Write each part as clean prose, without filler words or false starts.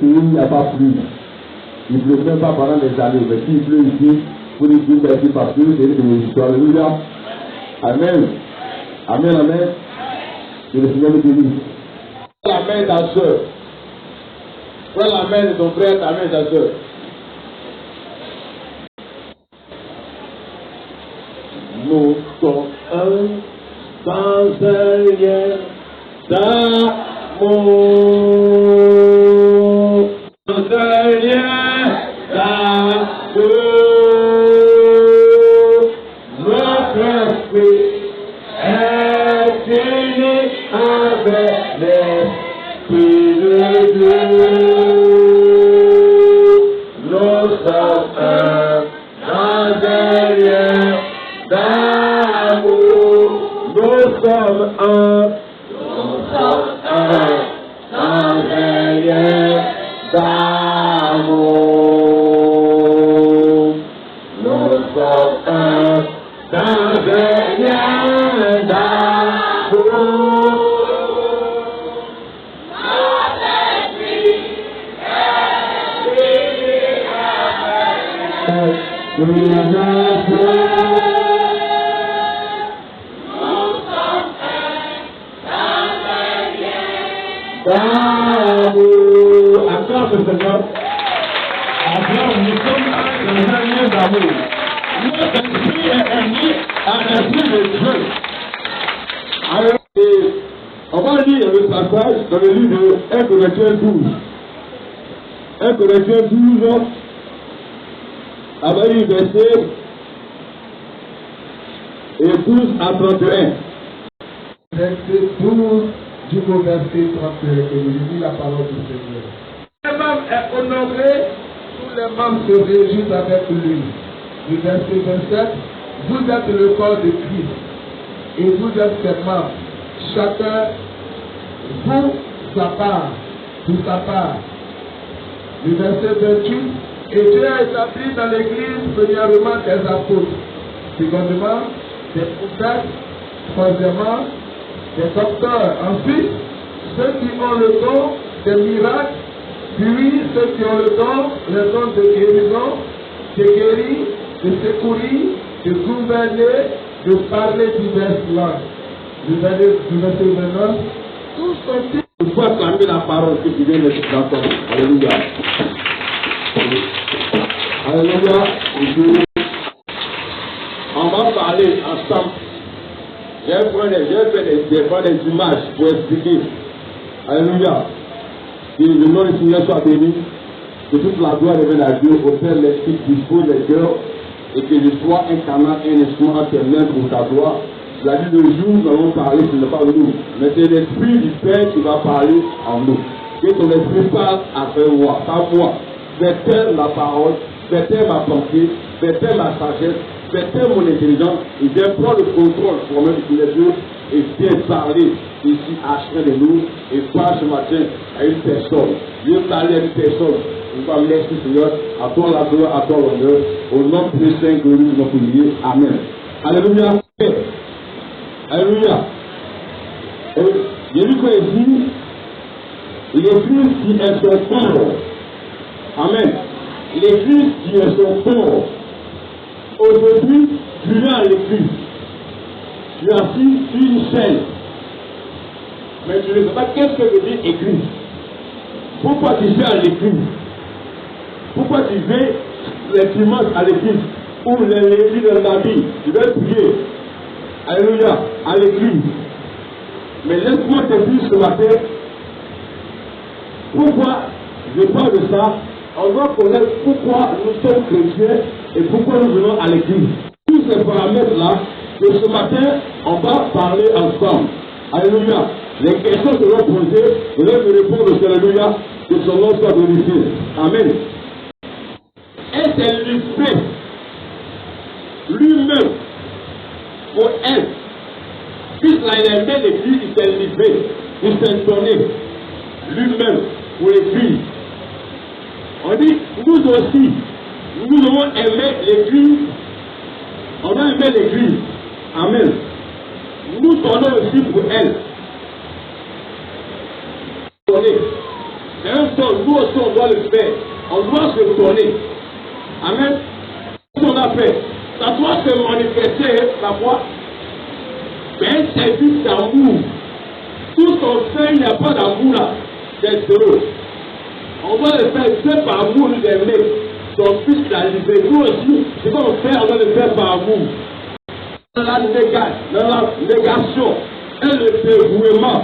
Il n'y a pas plu. Il ne pleut même pas pendant des années. Mais s'il pleut ici, pour les dire merci parce que c'est une histoire. Alléluia. Amen. Amen, amen. Que le Seigneur nous bénisse. La main de ta soeur. Prends la main de ton frère, ta main de ta soeur. Nous sommes un sans un lien d'amour. Sans un lien d'amour. Notre esprit est uni avec l'esprit de Dieu. Nous sommes un dans un lien d'amour. Nous sommes un dans un lien d'amour. Nous sommes un dans un lien d'amour. Acclame le Seigneur. Acclame, nous sommes dans un lien d'amour. Notre esprit est uni à l'esprit de Dieu. Alors, on va lire le passage dans le livre de 1 Corinthiens 12. 1 Corinthiens 12, avec le verset 12 à 31. Verset 12 jusqu'au verset 31, et je lis la parole du Seigneur. Le membre est honoré, tous les membres se réjouissent avec lui. Le verset 27, vous êtes le corps de Christ, et vous êtes ses membres, chacun, vous, sa part, pour sa part. Le verset 28, et Dieu a établi dans l'Église premièrement des apôtres, secondement des prophètes, troisièmement des docteurs, ensuite ceux qui ont le don des miracles, puis ceux qui ont le don de guérison, de guérir, de secourir, de gouverner, de parler diverses langues. Le verset 29, tous sont-ils. Il faut acclamer la parole que tu viens de t'entendre. Alléluia. Alléluia. On va parler ensemble. J'ai fait des images pour expliquer. Alléluia. Que le nom du Seigneur soit béni. Que toute la gloire revienne à Dieu. Au Père, l'Esprit dispose des cœurs. Et que je sois un canal et un instrument à tes mains pour ta gloire. La vie de jour, nous allons parler, ce n'est pas de nous. Mais c'est l'Esprit du Père qui va parler en nous. Que ton Esprit parle avec moi, pas moi. Fais-toi la parole, fais-toi ma pensée, fais-toi ma sagesse, fais-toi mon intelligence. Et viens prendre le contrôle pour moi sur les yeux et viens parler ici à chacun de nous. Et pas ce matin à une personne. Viens parler à une personne. On va me laisser, Seigneur, à toi la gloire, à toi l'honneur. Au nom de Saint glorieux de notre Dieu. Amen. Alléluia. Alléluia. Jésus Christ dit, l'Église qui est son corps. Amen. L'Église qui est son corps. Aujourd'hui, tu viens à l'Église. Tu as assis sur une chaise. Mais tu ne sais pas qu'est-ce que veut dire Église. Pourquoi tu viens à l'Église? Pourquoi tu viens les dimanches à l'Église? Ou les lundis de la vie? Tu veux prier. Alléluia, à l'église. Mais laisse-moi te dire ce matin, pourquoi je parle de ça. On doit connaître pourquoi nous sommes chrétiens et pourquoi nous venons à l'église. Tous ces paramètres-là, que ce matin, on va parler ensemble. Alléluia. Les questions seront posées, je vais me répondre, alléluia, que son nom soit glorifié. Amen. Et c'est livré lui-même. Pour elle, puisqu'il a aimé l'église, il s'est livré, il s'est donné lui-même pour l'église. On dit, nous aussi, nous devons aimer l'église, on doit aimer l'église. Amen. Nous donnons aussi pour elle. C'est un sort, nous aussi on doit le faire. On doit se tourner. Amen. Ce qu'on a fait, ça doit se manifester, la foi. Mais un service d'amour. Tout ce qu'on fait, il n'y a pas d'amour là. C'est zéro. On doit le faire c'est par amour d'aimer. Son fils l'a livré. Nous aussi, ce qu'on fait, on doit le faire par amour. Dans la négation et le dévouement.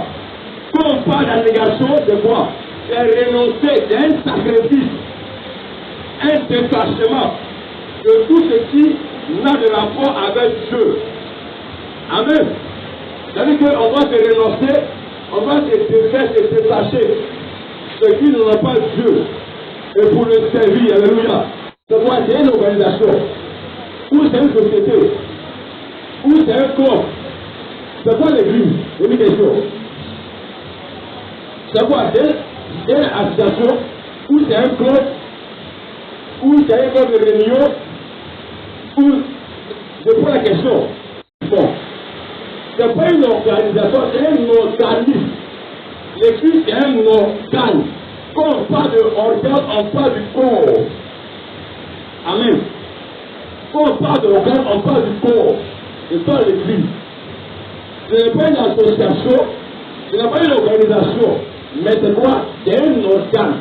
Quand on parle de la négation, c'est quoi? C'est renoncer, c'est un sacrifice, un détachement de tout ce qui n'a de rapport avec Dieu. Amen. C'est-à-dire qu'on doit se renoncer, on doit se détacher de ce qui n'a pas Dieu. Et pour le servir, alléluia. C'est quoi? C'est une organisation, ou c'est une société, ou c'est un corps. C'est quoi l'église? C'est une question. C'est quoi? C'est une association, ou c'est un club, ou c'est un club de réunion, ou je prends la question. Bon. C'est pas une organisation, c'est un organisme. L'église c'est un organe. Quand on parle de organe, on parle du corps. Amen. Quand on parle de organe, on parle du corps. C'est ça l'église. Ce n'est pas une association, ce n'est pas une organisation, mais c'est quoi? C'est un organe.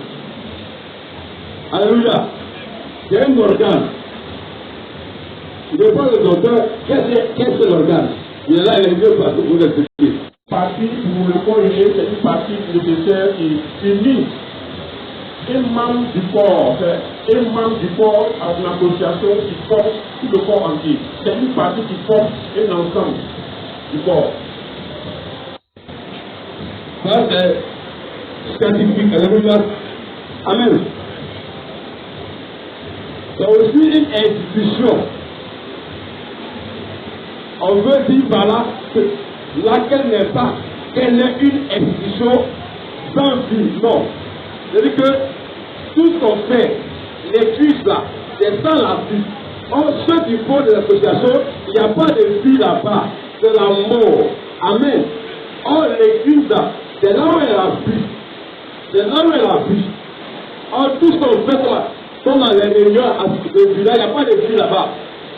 Alléluia. C'est un organe. Je ne parle de l'organe. Qu'est-ce que l'organe? Il est là, il est mieux parce que vous l'expliquez. Partie pour le corps humain, c'est une partie nécessaire qui unit un membre du corps, un membre du corps à une association qui forme tout le corps entier. C'est une partie qui forme un ensemble du corps. Ça, c'est scientifique. Alléluia. Amen. C'est aussi une institution. On veut dire par là que laquelle n'est pas, qu'elle est une institution sans vie. Non. C'est-à-dire que tout ce qu'on fait, l'église là, c'est sans la vie. Or, ceux qui font de l'association, il n'y a pas de vie là-bas. C'est la mort. Amen. Or, l'église là, c'est là où elle a la vie. C'est là où elle a la vie. Or, tout ce qu'on fait là, comme dans les réunions de village, il n'y a pas de vie là-bas.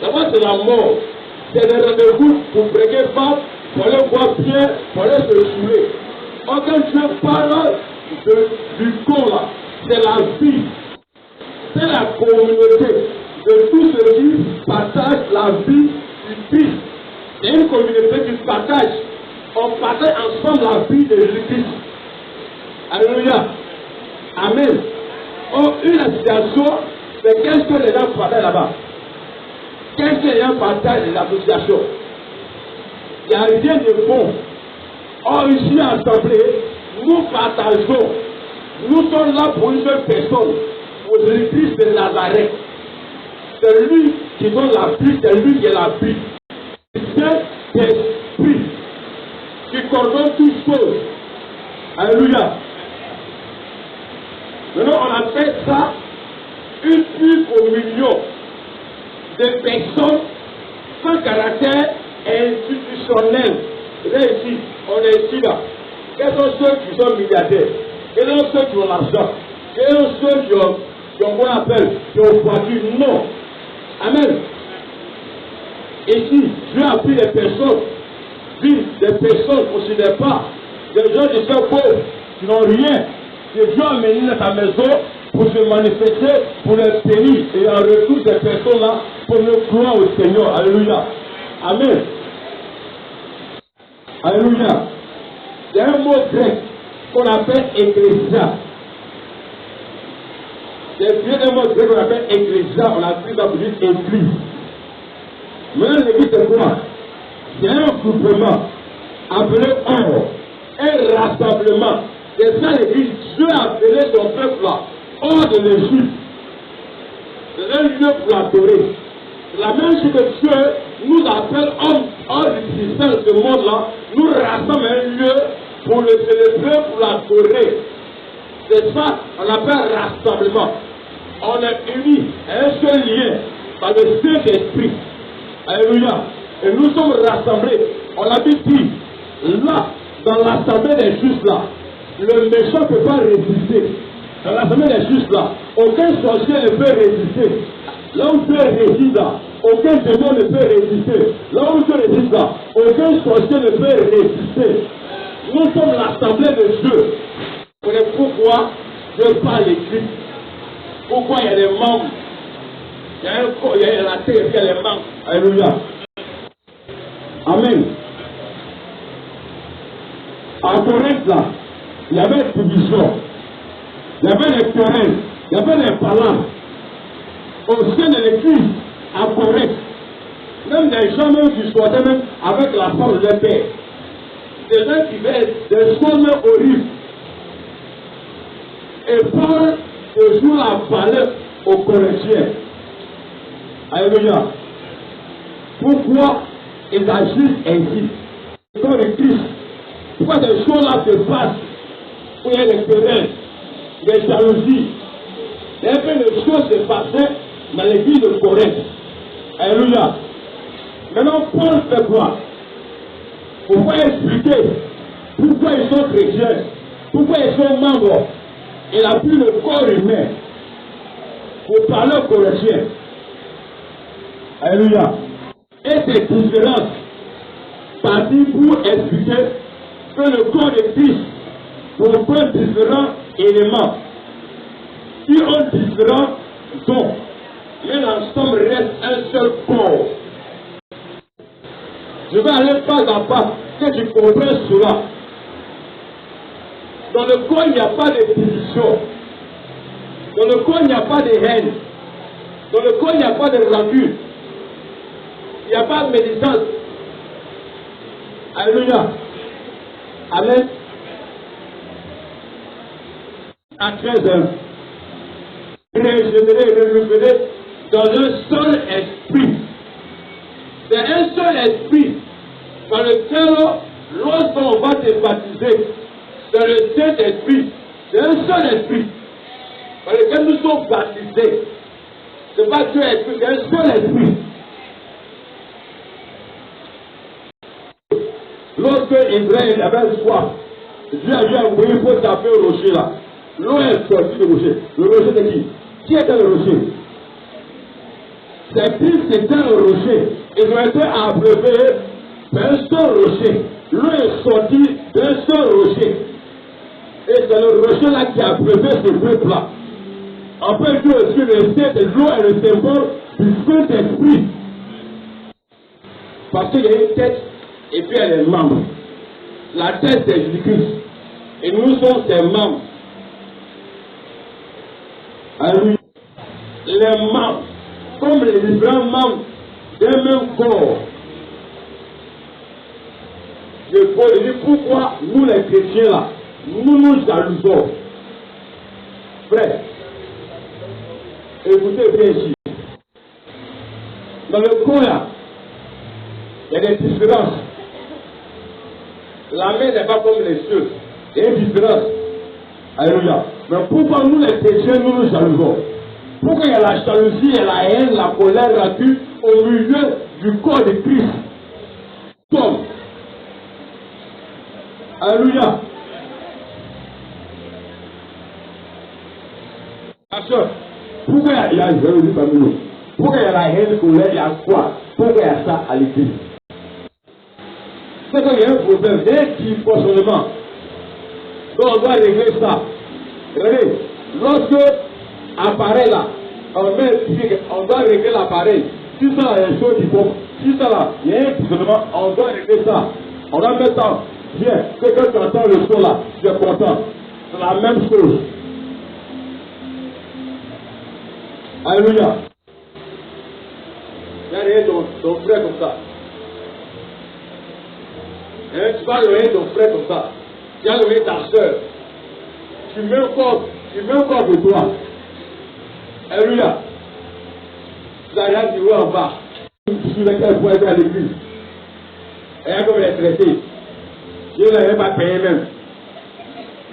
Là-bas, c'est la mort. C'est des rendez-vous pour prêcher femme, pour aller voir bien, pour aller se saouler. Or, quand Dieu parle du corps là, c'est la vie. C'est la communauté de tous ceux qui partagent la vie du Christ. C'est une communauté qui partage. On partage ensemble la vie de Jésus-Christ. Alléluia. Amen. Or, une association, c'est qu'est-ce que les gens partagent là-bas? Qu'est-ce que les gens partagent de l'association? Il n'y a rien de bon. Or, ici, assemblée, nous partageons. Nous sommes là pour une seule personne, pour Jésus-Christ de Nazareth. C'est lui qui donne la vie, c'est lui qui est la vie. C'est l'esprit qui coordonne toutes choses. Alléluia. Maintenant, on appelle ça une communion de personnes sans caractère institutionnel. Là, ici, on est ici là. Quels sont ceux qui sont milliardaires? Quels sont ceux qui ont l'argent? Quels sont ceux qui ont qu'on appelle, qui ont voiture? Non. Amen. Ici, Dieu a pris des personnes, des personnes qu'on ne considère pas, des gens qui sont pauvres, qui n'ont rien, que Dieu a amené dans ta maison pour se manifester, pour les bénir, et en retour ces personnes-là, pour nous croire au Seigneur. Alléluia. Amen. Alléluia. Il y a un mot grec qu'on appelle ecclésia. C'est un mot grec qu'on appelle ecclésia. On a pris ça pour dire église. Maintenant, l'église, c'est quoi? C'est un groupement appelé hors, un rassemblement. C'est ça l'église. Dieu a appelé son peuple là, hors de l'Égypte. C'est un lieu pour l'adorer. La même chose que Dieu nous appelle hors du système de ce monde-là, nous rassemble un lieu pour le célébrer, pour l'adorer. C'est ça qu'on appelle rassemblement. On est unis à un seul lien par le Saint-Esprit. Alléluia. Et nous sommes rassemblés. On l'avait dit, là, dans l'assemblée des justes là, le méchant ne peut pas résister. Dans la semaine des justes là, aucun sorcier ne peut résister. Là où Dieu réside là, aucun démon ne peut résister. Là où Dieu réside là, aucun sorcier ne peut résister. Nous sommes l'assemblée de Dieu. Vous savez pourquoi Dieu parle l'écrit? Pourquoi il y a des membres? Il y a un corps, il y a la terre, il y a les membres. Alléluia. Amen. À Corinthe là, il y avait une division. Il y avait des querelles, il y avait des palabres. Au sein de l'église, à Corinthe, même des gens même qui sortaient même avec la femme de leur père. Des gens qui faisaient des choses horribles. Et Paul, ce jour-là, parlait aux Corinthiens. Alléluia. Pourquoi ils agissent ainsi? Dans le Christ, pourquoi ces choses-là se passent? Où il y a des querelles, des jalousies. Et un peu de choses se passaient dans l'église de Corinthe. Alléluia. Maintenant, Paul fait quoi? Pourquoi expliquer pourquoi ils sont chrétiens? Pourquoi ils sont membres? Il a pris le corps humain pour parler aux Corinthiens. Alléluia. Et ces différences parties pour expliquer que le corps de Christ comprend différents éléments qui ont différents dons. Mais l'ensemble reste un seul corps. Je vais aller pas à pas, que tu comprennes cela. Dans le corps, il n'y a pas de division. Dans le corps, il n'y a pas de haine. Dans le corps, il n'y a pas de rancune. Il n'y a pas de médisance. Alléluia. Amen. À 13h, régénérer et renouveler dans un seul esprit. C'est un seul esprit par lequel, lorsqu'on va te baptiser, dans le Saint-Esprit, c'est un seul esprit par lequel nous sommes baptisés. Ce n'est pas deux esprits, c'est un seul esprit. Lorsque Israël avait soif, Dieu a dit à Moïse pour taper au rocher là. L'eau est sortie du rocher. Le rocher de qui? Qui était le rocher? C'est Christ qui était le rocher. Ils ont été abreuvés d'un seul rocher. L'eau est sortie d'un seul rocher. Et c'est le rocher là qui a abreuvé ce peuple-là. En fait, Dieu aussi, le ciel de l'eau est le symbole du Saint-Esprit. Parce qu'il y a une tête et puis elle est membre. La tête c'est Jésus-Christ. Et nous sommes ses membres. Alléluia. Les membres, comme les différents membres d'un même corps. Je dis pourquoi nous les chrétiens là, nous nous jalousons. Frère, écoutez bien ici. Dans le corps là, il y a des différences. La main n'est pas comme les cieux. Il y a une différence. Alléluia. Mais pourquoi nous les chrétiens nous nous jalousons? Pourquoi il y a la jalousie et la haine, la colère, la tue au milieu du corps de Christ? Comme. Alléluia. Pasteur, pourquoi il y a jalousie parmi nous? Pourquoi il y a la haine, colère, il y a quoi? Pourquoi il y a ça à l'église? C'est qu'il y a un problème, il y a un dysfonctionnement. Donc on doit régler ça. Regardez, lorsque appareil là, on doit régler l'appareil. Si ça là, il y a des choses qui font. Si ça là, il y a un dysfonctionnement, on doit régler ça. On doit mettre ça. Bien, que quand tu entends le son là, tu es content. C'est la même chose. Alléluia. Tu vas réveiller ton frère comme ça. Tu vas réveiller ton frère comme ça. Tu vas réveiller ta soeur. Tu mets encore pour toi. Alléluia. Tu vas rien dire en bas. Sur lequel vous être à l'église. Et là, comme elle est traitée. Je ne l'avais pas payé même.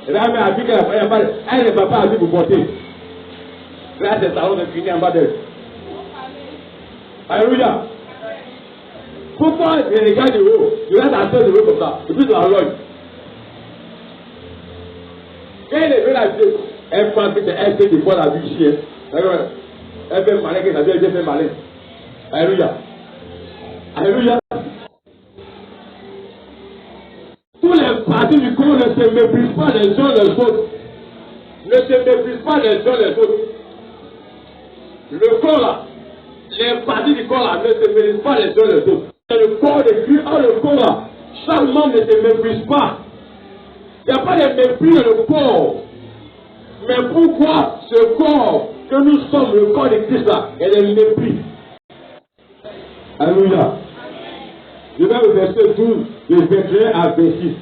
Et là, elle a dit qu'elle ne va pas aller vous porter. Là, c'est le salon de finir en bas d'elle. Alléluia. Pourquoi les regards de haut? Tu restes à terre de haut comme ça. Et puis tu la loge. Quand il est venu la vie, Elle pense que c'est elle qui voit la vie chien. Elle fait malin, que sa vie, elle fait malin. Alléluia. Alléluia. Tous les partis du corps ne se méprisent pas les uns les autres. Ne se méprisent pas les uns les autres. Le corps là, les parties du corps là ne se méprisent pas les uns les autres. C'est le corps de Christ. Or le corps là, chaque membre ne se méprise pas. Il n'y a pas de mépris dans le corps. Mais pourquoi ce corps que nous sommes, le corps de Christ là, est le mépris? Alléluia. Je vais au verset 12, de 21 à 26.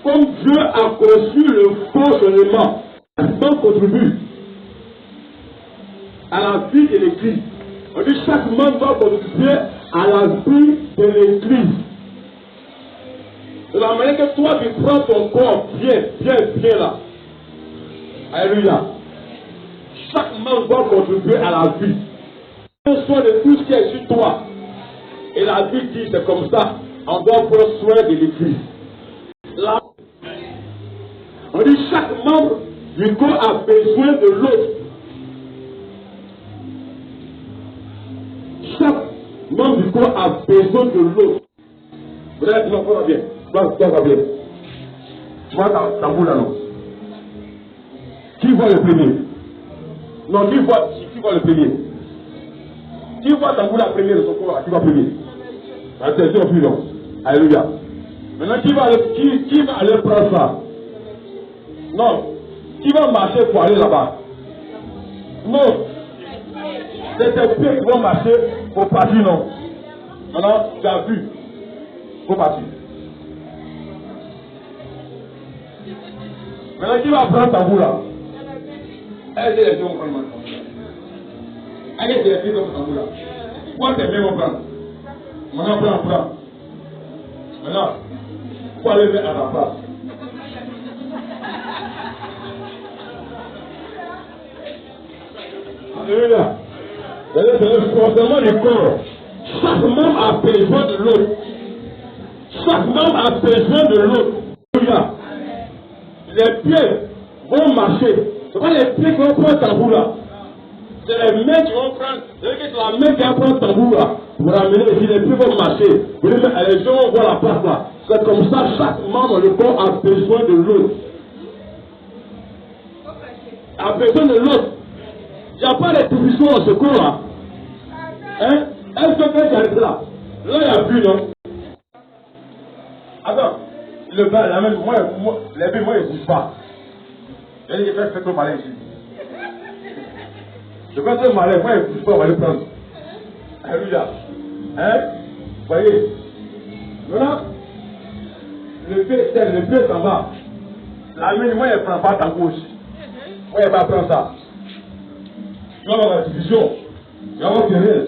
Comme Dieu a conçu le fonctionnement, on contribue à la vie de l'Église. On dit chaque membre doit contribuer à la vie de l'Église. De la manière que toi tu prends ton corps bien là. Alléluia. Chaque membre doit contribuer à la vie. Prends soin de tout ce qui est sur toi. Et la vie dit c'est comme ça. On doit prendre soin de l'Église. Là, on dit chaque membre du corps a besoin de l'autre. Chaque membre du corps a besoin de l'autre. Vous allez dire, ça va bien. Ça va bien. Tu vois ta boule là, non? Qui voit le premier? Non, qui voit le premier? Qui voit ta boule la première de son corps là? Qui va premier? Attention, plus long. Alléluia. Maintenant, qui va aller prendre ça? Non. Qui va marcher pour aller là-bas? Non. C'est tes pieds qui vont marcher pour partir, non. Maintenant, tu as vu. Pour partir. Maintenant, qui va prendre ta boule là? Elle dit les gens vont prendre maintenant. Elle dit les filles vont prendre ta boule là. Pourquoi tes mains vont prendre? Maintenant, prends. Maintenant, il faut aller à la place. Alléluia. C'est le fonctionnement du corps. Chaque membre a besoin de l'autre. Chaque membre a besoin de l'autre. Alléluia. Les pieds vont marcher. Ce n'est pas les pieds qui vont prendre ta boule là. C'est les mains qui vont prendre. C'est la main qui va prendre ta boule là. Pour amener les pieds vont marcher. Les gens vont voir la place là. C'est comme ça, chaque membre du corps a besoin de l'autre. A besoin de l'autre. Il n'y a pas de division dans ce corps là. Hein? Est-ce que quelqu'un est là? Là, il n'y a plus, non? Attends. Le bas, la même, moi, les billes, moi, ils ne bougent pas. Je dis, je fais trop malin ici. Je fais trop malin, moi, ils ne bougent pas, on va les prendre. Alléluia. Hein? Vous voyez? Voilà. Le pied s'en va. La main, moi, elle ne prend pas ta gauche. Moi, elle va prendre ça. Il va y avoir la division. Il va y avoir querelle.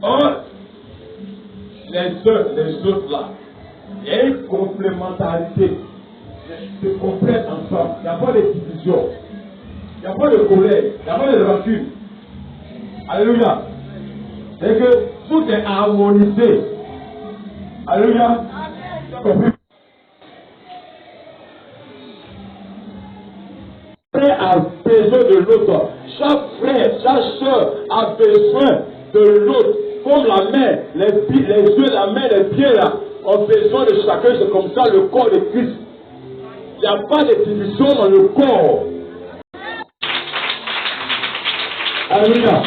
Or, les autres là, il y a une complémentarité. Ils se complètent ensemble. Il n'y a pas de division. Il n'y a pas de colère. Il n'y a pas de rancune. Alléluia. C'est que tout est harmonisé. Alléluia. Frère a besoin de l'autre. Chaque frère, chaque soeur a besoin de l'autre. Comme la main, les yeux, la main, les pieds là, ont besoin de chacun. C'est comme ça le corps de Christ. Il n'y a pas de division dans le corps. Alléluia.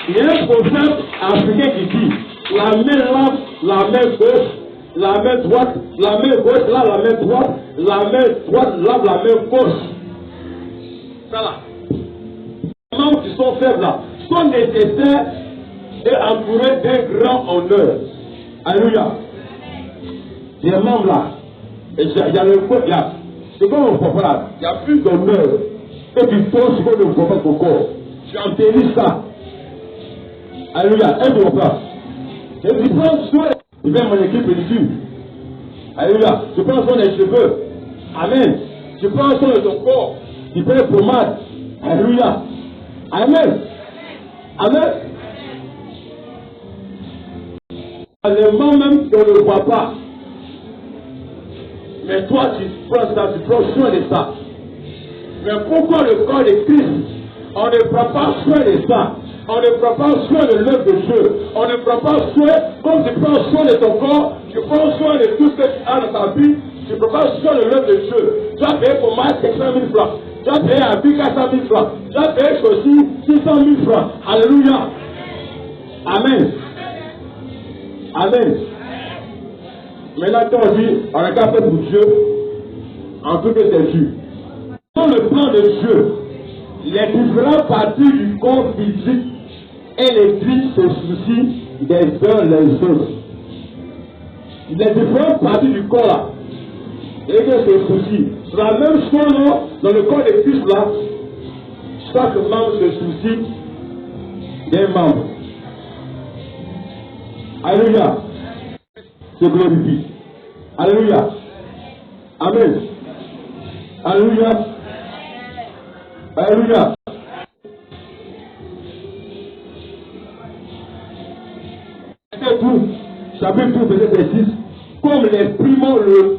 Il y a un proverbe africain qui dit la main lave la main gauche, la main droite, la main gauche lave la main droite, la main droite lave la main gauche. Ça là. Les membres qui sont faibles là sont nécessaires et entourés d'un grand honneur. Alléluia. Les membres là, il y a le corps là. C'est comme on voit là, il y a plus d'honneur. Et tu penses qu'on ne voit pas ton corps. Tu enterris ça. Alléluia. Aide-moi pas. Et tu prends soin. Il vient mon équipe pédicure. Alléluia. Tu prends soin des cheveux. Amen. Tu prends soin de ton corps. Tu prends une pommade. Alléluia. Amen. Amen. Les gens même qu'on ne voit pas. Mais toi, tu prends ça, tu prends soin de ça. Mais pourquoi le corps de Christ, on ne prend pas soin de ça? On ne prend pas soin de l'œuvre de Dieu. On ne prend pas soin, comme tu prends soin de ton corps, tu prends soin de tout ce que tu as dans ta vie, tu ne prends pas soin de l'œuvre de Dieu. Tu as payé pour moi 500 000 francs. Tu as payé à vie 400 000 francs. Tu as payé aussi 600 000 francs. Alléluia. Amen. Amen. Maintenant, quand on dit, on regarde pour Dieu, en tout cas c'est Dieu. Dans le plan de Dieu, les différentes parties du corps physique et l'Église se soucient des uns les autres. Les différentes parties du corps là, l'Église se soucie. C'est la même chose là, dans le corps de Christ là, chaque membre se soucie des membres. Alléluia. Se glorifie. Alléluia. Amen. Alléluia. Alléluia. Chapitre 2, verset 6. Comme l'exprime le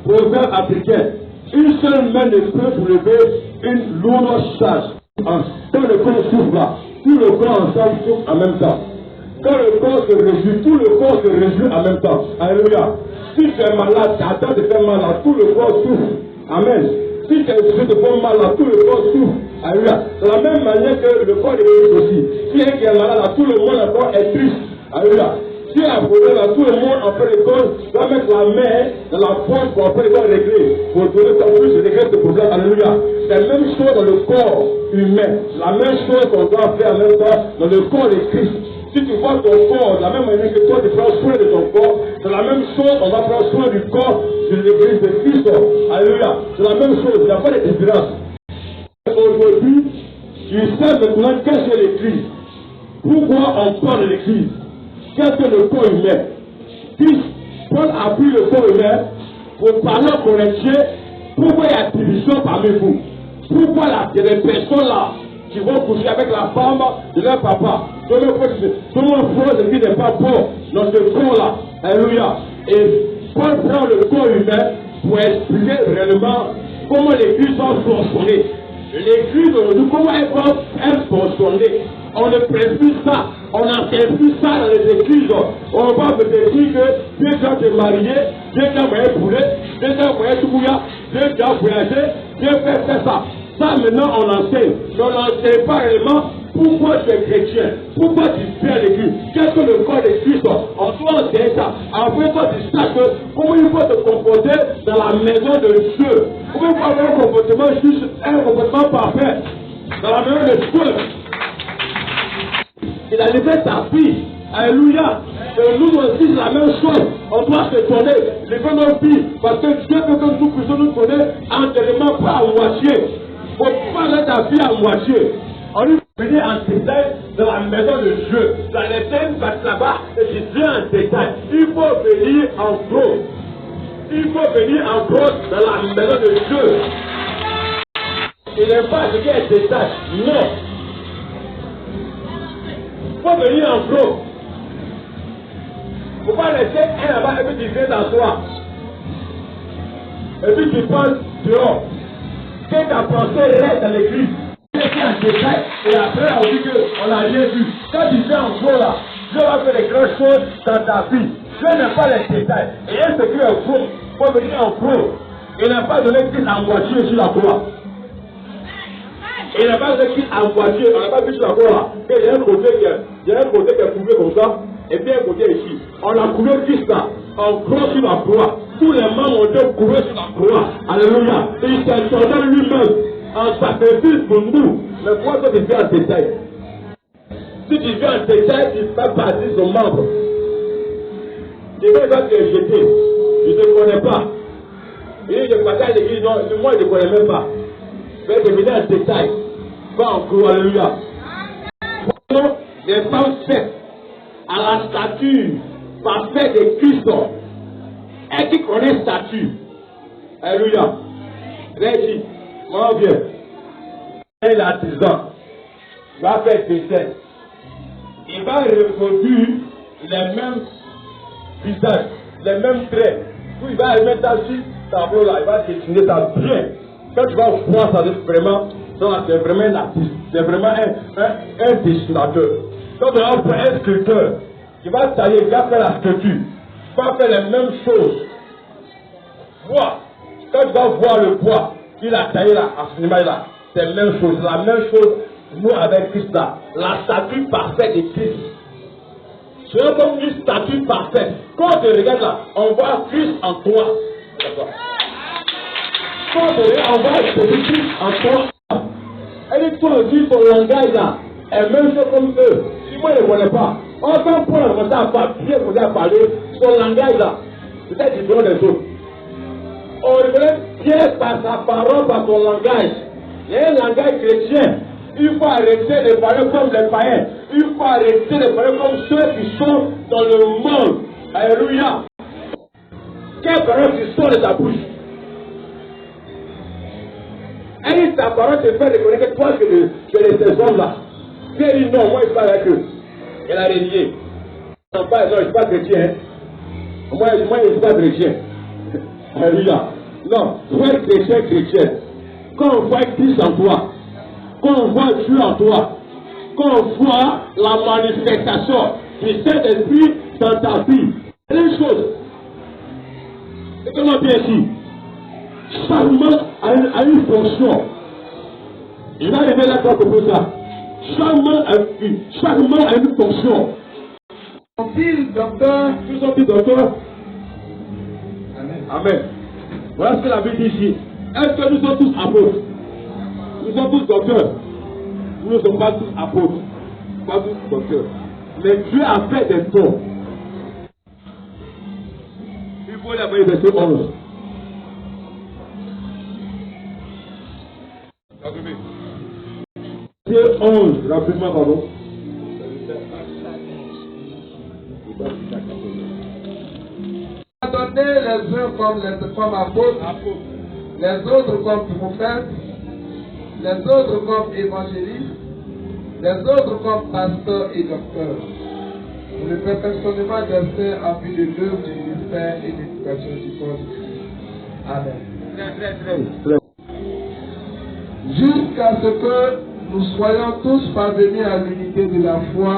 proverbe africain, une seule main ne peut soulever une lourde charge. Quand le corps souffle là, tout le corps ensemble souffle en même temps. Quand le corps se réjouit, tout le corps se réjouit en même temps. Alléluia. Si tu es malade, ta tête te fait mal là, tout le corps souffle. Amen. Si tu te fais mal là, tout le corps souffle. Alléluia. De la même manière que le corps de Christ aussi. Si un qui est malade là, tout le monde encore est triste. Alléluia. Si il y a un problème là, tout le monde en fait le corps doit mettre la main dans la poche pour en fait le corps régler. Pour donner ton plus de régler ce problème. Alléluia. C'est la même chose dans le corps humain. La même chose qu'on doit faire en même temps dans le corps de Christ. Si tu vois ton corps de la même manière que toi tu prends soin de ton corps, c'est la même chose, on va prendre soin du corps de l'église de Christ. Alléluia. C'est la même chose, il n'y a pas de différence. Aujourd'hui, tu sais maintenant qu'est-ce que l'église. Pourquoi on parle de l'église? Qu'est-ce que le corps humain? Puis, Paul a pris le corps humain pour parler aux Corinthiens. Pourquoi il y a division parmi vous? Pourquoi il y a des personnes là qui vont coucher avec la femme de leur papa? Tout le monde ce qui n'est pas bon dans ce corps-là. Alléluia. Et Paul prend le corps humain pour expliquer réellement comment l'église va fonctionner. L'église aujourd'hui, comment elle va fonctionner? On ne prête plus ça. On n'enseigne plus ça dans les églises. On va me dire que Dieu doit te marier, Dieu doit moyen poulet, Dieu doit moyen tout bouillant, Dieu doit voyager, Dieu fait ça. Ça maintenant on enseigne. Mais on n'enseigne pas réellement pourquoi tu es chrétien, pourquoi tu fais à l'église, qu'est-ce que le corps de Christ. On doit enseigner ça. Après toi tu saches comment il faut te comporter dans la maison de Dieu. Comment il faut avoir un comportement juste, un comportement parfait dans la maison de Dieu. Il a levé sa fille. Alléluia. Et nous aussi, c'est la même chose. On doit se tourner, lever nos filles. Parce que Dieu veut que nous puissions nous tourner entièrement, pas à moitié. Il ne faut pas mettre ta fille à moitié. On lui venir en détail dans la maison de Dieu. Dans les thèmes, parce là-bas, et je dis en détail. Il faut venir en gros. Il faut venir en gros dans la maison de Dieu. Il n'est pas ce qui est détail. Non. Il faut venir en gros. Il ne faut pas laisser un là-bas et puis tu viens d'asseoir. Et puis tu passes dehors. Quand ta pensée reste dans l'église, tu es en détail et après on dit qu'on n'a rien vu. Quand tu fais en gros là, Dieu va faire des grandes choses dans ta vie. Dieu n'aime pas les détails. Et il ce qui est gros, il faut venir en gros. Il n'a pas donné Christ en voiture sur la croix. Il n'a pas donné Christ en voiture, on n'a pas vu sur la croix là. Il y a un côté qui est couvé comme ça, et puis un côté ici. On a couvé Christ là, en gros sur la croix. Tous les membres ont été couverts sur la croix. Alléluia. Il s'est donné lui-même en sacrifice pour nous. Mais pourquoi toi tu fais en détail? Si tu fais en détail, tu fais partie de son membre. Il va te jeter. Je ne te connais pas. Il dit, je partage l'église, non, moi je ne connais même pas. Je vais devenir en détail. Pas en gros, alléluia. Les femmes faites à la stature parfaite de Christ. Et qui connaît statut. Alléluia. Régis, mon vieux. Et l'artisan va faire dessin. Il va reproduire les mêmes visages, les mêmes traits. Puis il va mettre ça sur le tableau là, il va dessiner ça bien. Quand tu vas voir ça, c'est vraiment un artiste, c'est vraiment un dessinateur. Quand tu vas voir un sculpteur qui va tailler, qui va faire la sculpture, qui va faire les mêmes choses. Vois, quand tu vas voir le bois qu'il a taillé là, à ce niveau-là, c'est la même chose. La même chose, nous avec Christ là, la statue parfaite de Christ. C'est comme une statue parfaite. Quand tu regardes là, on voit Christ en toi. Quand tu regardes, on voit Christ en toi. Et toi aussi, ton langage là, est même chose comme eux. Si moi je ne connais pas, on va prendre comme ça à parler, son langage là, peut-être qu'il donne des autres. On reconnaît Pierre par sa parole, par son langage. Il y a un langage chrétien. Il faut arrêter de parler comme les païens. Il faut arrêter de parler comme ceux qui sont dans le monde. Alléluia. Quelle parole qui sort de ta bouche? Et ta parole te fait reconnaître que toi que ces hommes-là. Pierre dit non, moi je parle avec eux. Elle a renié. Non, je ne suis pas chrétien. Moi je ne suis pas chrétien. Alléluia. Non, sois chrétien. Quand on voit Christ en toi, quand on voit Dieu en toi, quand on voit la manifestation du Saint-Esprit dans ta vie, c'est une chose. Écoutez-moi bien ici. Chaque membre a une fonction. Il va arriver là pour ça. Chaque membre a une fonction. Sont-ils docteurs? Tous sont-ils docteurs? Amen. Voilà ce que la Bible dit ici. Est-ce que nous sommes tous apôtres? Nous sommes tous docteurs. Nous ne sommes pas tous apôtres. Pas tous docteurs. Mais Dieu a fait des dons. Il faut la verset 11. Verset 11, rapidement, pardon. Donner les uns comme apôtres, les autres comme prophètes, les autres comme évangélistes, les autres comme pasteurs et docteurs, pour le perfectionnement des saints en vue de l'œuvre du ministère et d'éducation du corps de Christ. Amen. Jusqu'à ce que nous soyons tous parvenus à l'unité de la foi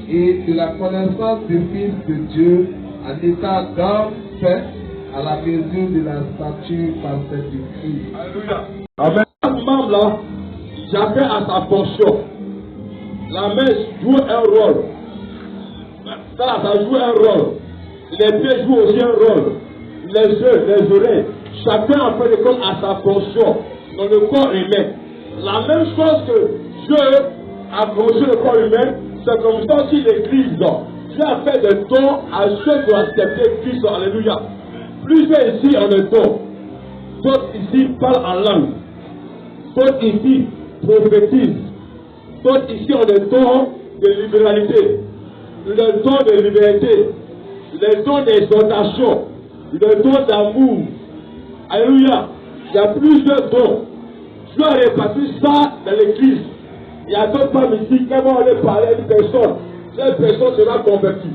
et de la connaissance du Fils de Dieu, en état d'homme fait à la mesure de la stature parfaite du Christ. Alléluia. Amen. Chaque membre là, chacun a sa fonction. La main joue un rôle. Ça joue un rôle. Les pieds jouent aussi un rôle. Les yeux, les oreilles. Chacun en fait de compte a sa fonction dans le corps humain. La même chose que Dieu a conçu le corps humain, c'est comme ça aussi l'Église. Dieu a fait des dons à ceux qui ont accepté Christ. Alléluia. Plusieurs ici ont des dons. D'autres ici parlent en langue. D'autres ici prophétisent. D'autres ici ont des dons de libéralité. Les dons de liberté. Les dons d'exhortation. Les dons d'amour. Alléluia. Il y a plusieurs dons. Dieu a réparti ça dans l'église. Il y a d'autres femmes ici, quand on allait parler à une personne, cette personne sera convertie.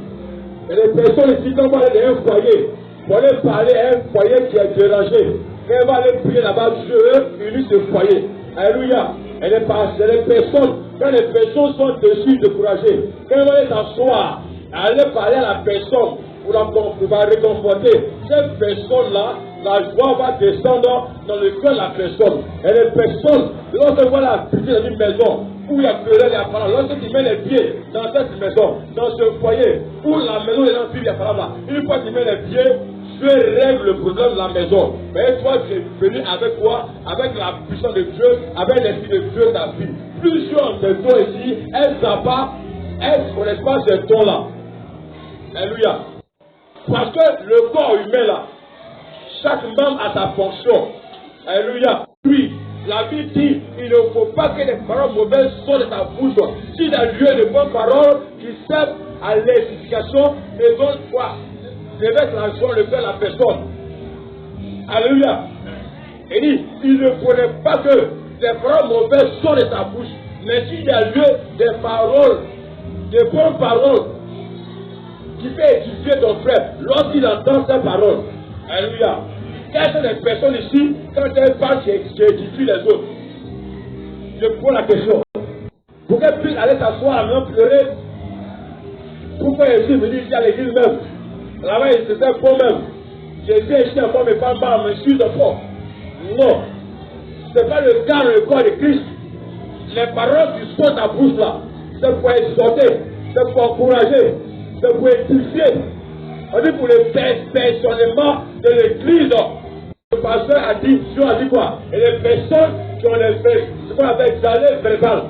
Et les personnes ici, quand on va aller à un foyer, pour aller parler à un foyer qui est dérangé, quand on va aller prier là-bas, Dieu unit ce foyer. Alléluia. Et les personnes, quand les personnes sont dessus, découragées, quand on va aller s'asseoir, aller parler à la personne pour la réconforter, cette personne-là, la joie va descendre dans le cœur de la personne. Et les personnes, lorsqu'on va la visiter dans une maison où il y a querelle, il y a parole, lorsque tu mets les pieds dans cette maison, dans ce foyer, où la maison est dans le il y a parole là, une fois que tu mets les pieds, Dieu règle le problème de la maison. Mais toi, tu es venu avec quoi? Avec la puissance de Dieu, avec l'esprit de Dieu dans ta vie. Plusieurs de toi ici, elles n'ont pas, elles ne connaissent pas ces dons-là. Alléluia. Parce que le corps humain là, chaque membre a sa fonction. Alléluia. Puis, la Bible dit, il ne faut pas que des paroles mauvaises sortent de ta bouche. Si tu as lieu de bonnes paroles qui servent à l'édification, et donc quoi? Révèle la joie, le cœur de la personne. Alléluia. Il dit, il ne faudrait pas que des paroles mauvaises sortent de ta bouche. Mais s'il y a lieu des paroles, des bonnes paroles, qui fait édifier ton frère lorsqu'il entend ces paroles. Alléluia. Quelles sont les personnes ici, quand elles parlent, j'édifie les autres? Je pose la question. Pour qu'elles puissent aller s'asseoir, même pleurer. Pourquoi ici me dit, à l'église même? Là-bas, il se fait fort même. J'ai viens ici encore, mes femmes me suivent de fort. Non. Ce n'est pas le cas dans le corps de Christ. Les paroles qui sortent à bouche là, c'est pour exhorter, c'est pour encourager, c'est pour édifier. On dit pour le perfectionnement de l'église. Le pasteur a dit, Dieu a dit quoi? Et les personnes qui ont ce qu'on appelle diarrhée verbale.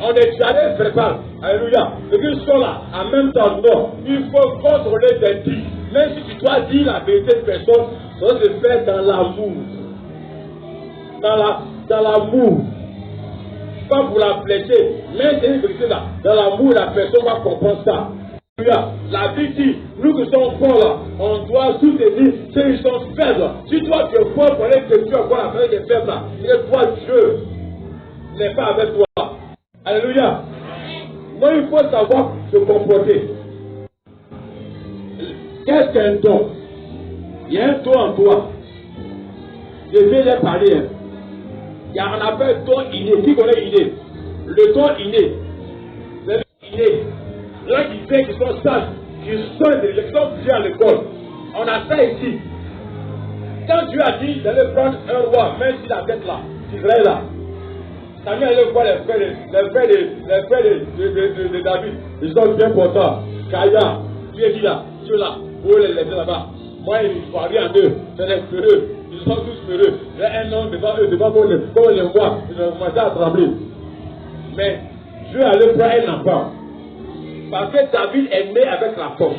On est diarrhée verbale. Alléluia. Ceux qui sont là, en même temps, non. Il faut contrôler tes dits. Même si tu dois dire la vérité de personne, ça doit se faire dans l'amour. Dans l'amour. Pas pour la blesser. Mais c'est une vérité là. Dans l'amour, la personne va comprendre ça. La Bible dit, nous qui sommes forts là, on doit soutenir ceux qui sont faibles. Si toi tu es fort pour aller que tu as quoi avec les faibles là, c'est toi Dieu n'est pas avec toi. Alléluia. Donc il faut savoir se comporter. Qu'est-ce qu'un don? Il y a un don en toi. Je vais les parler. Il y a un appel don inné. Qui connaît inné? Le don inné. C'est inné. Là qui fait qu'ils sont sages, qui sont bien à l'école. On a ça ici. Quand Dieu a dit d'aller prendre un roi, même si la tête là, Israël là, Samuel allait voir les frères de David. Ils sont bien portants. Kaya, lui a dit là, ceux là, vous les laissez là-bas. Moi, il ne faut rien d'eux. C'est les peureux. Ils sont tous peureux. Il y a un homme devant eux, devant eux, comme on les voit, ils ont commencé à trembler. Mais Dieu allait prendre un enfant. Parce que David est né avec la force.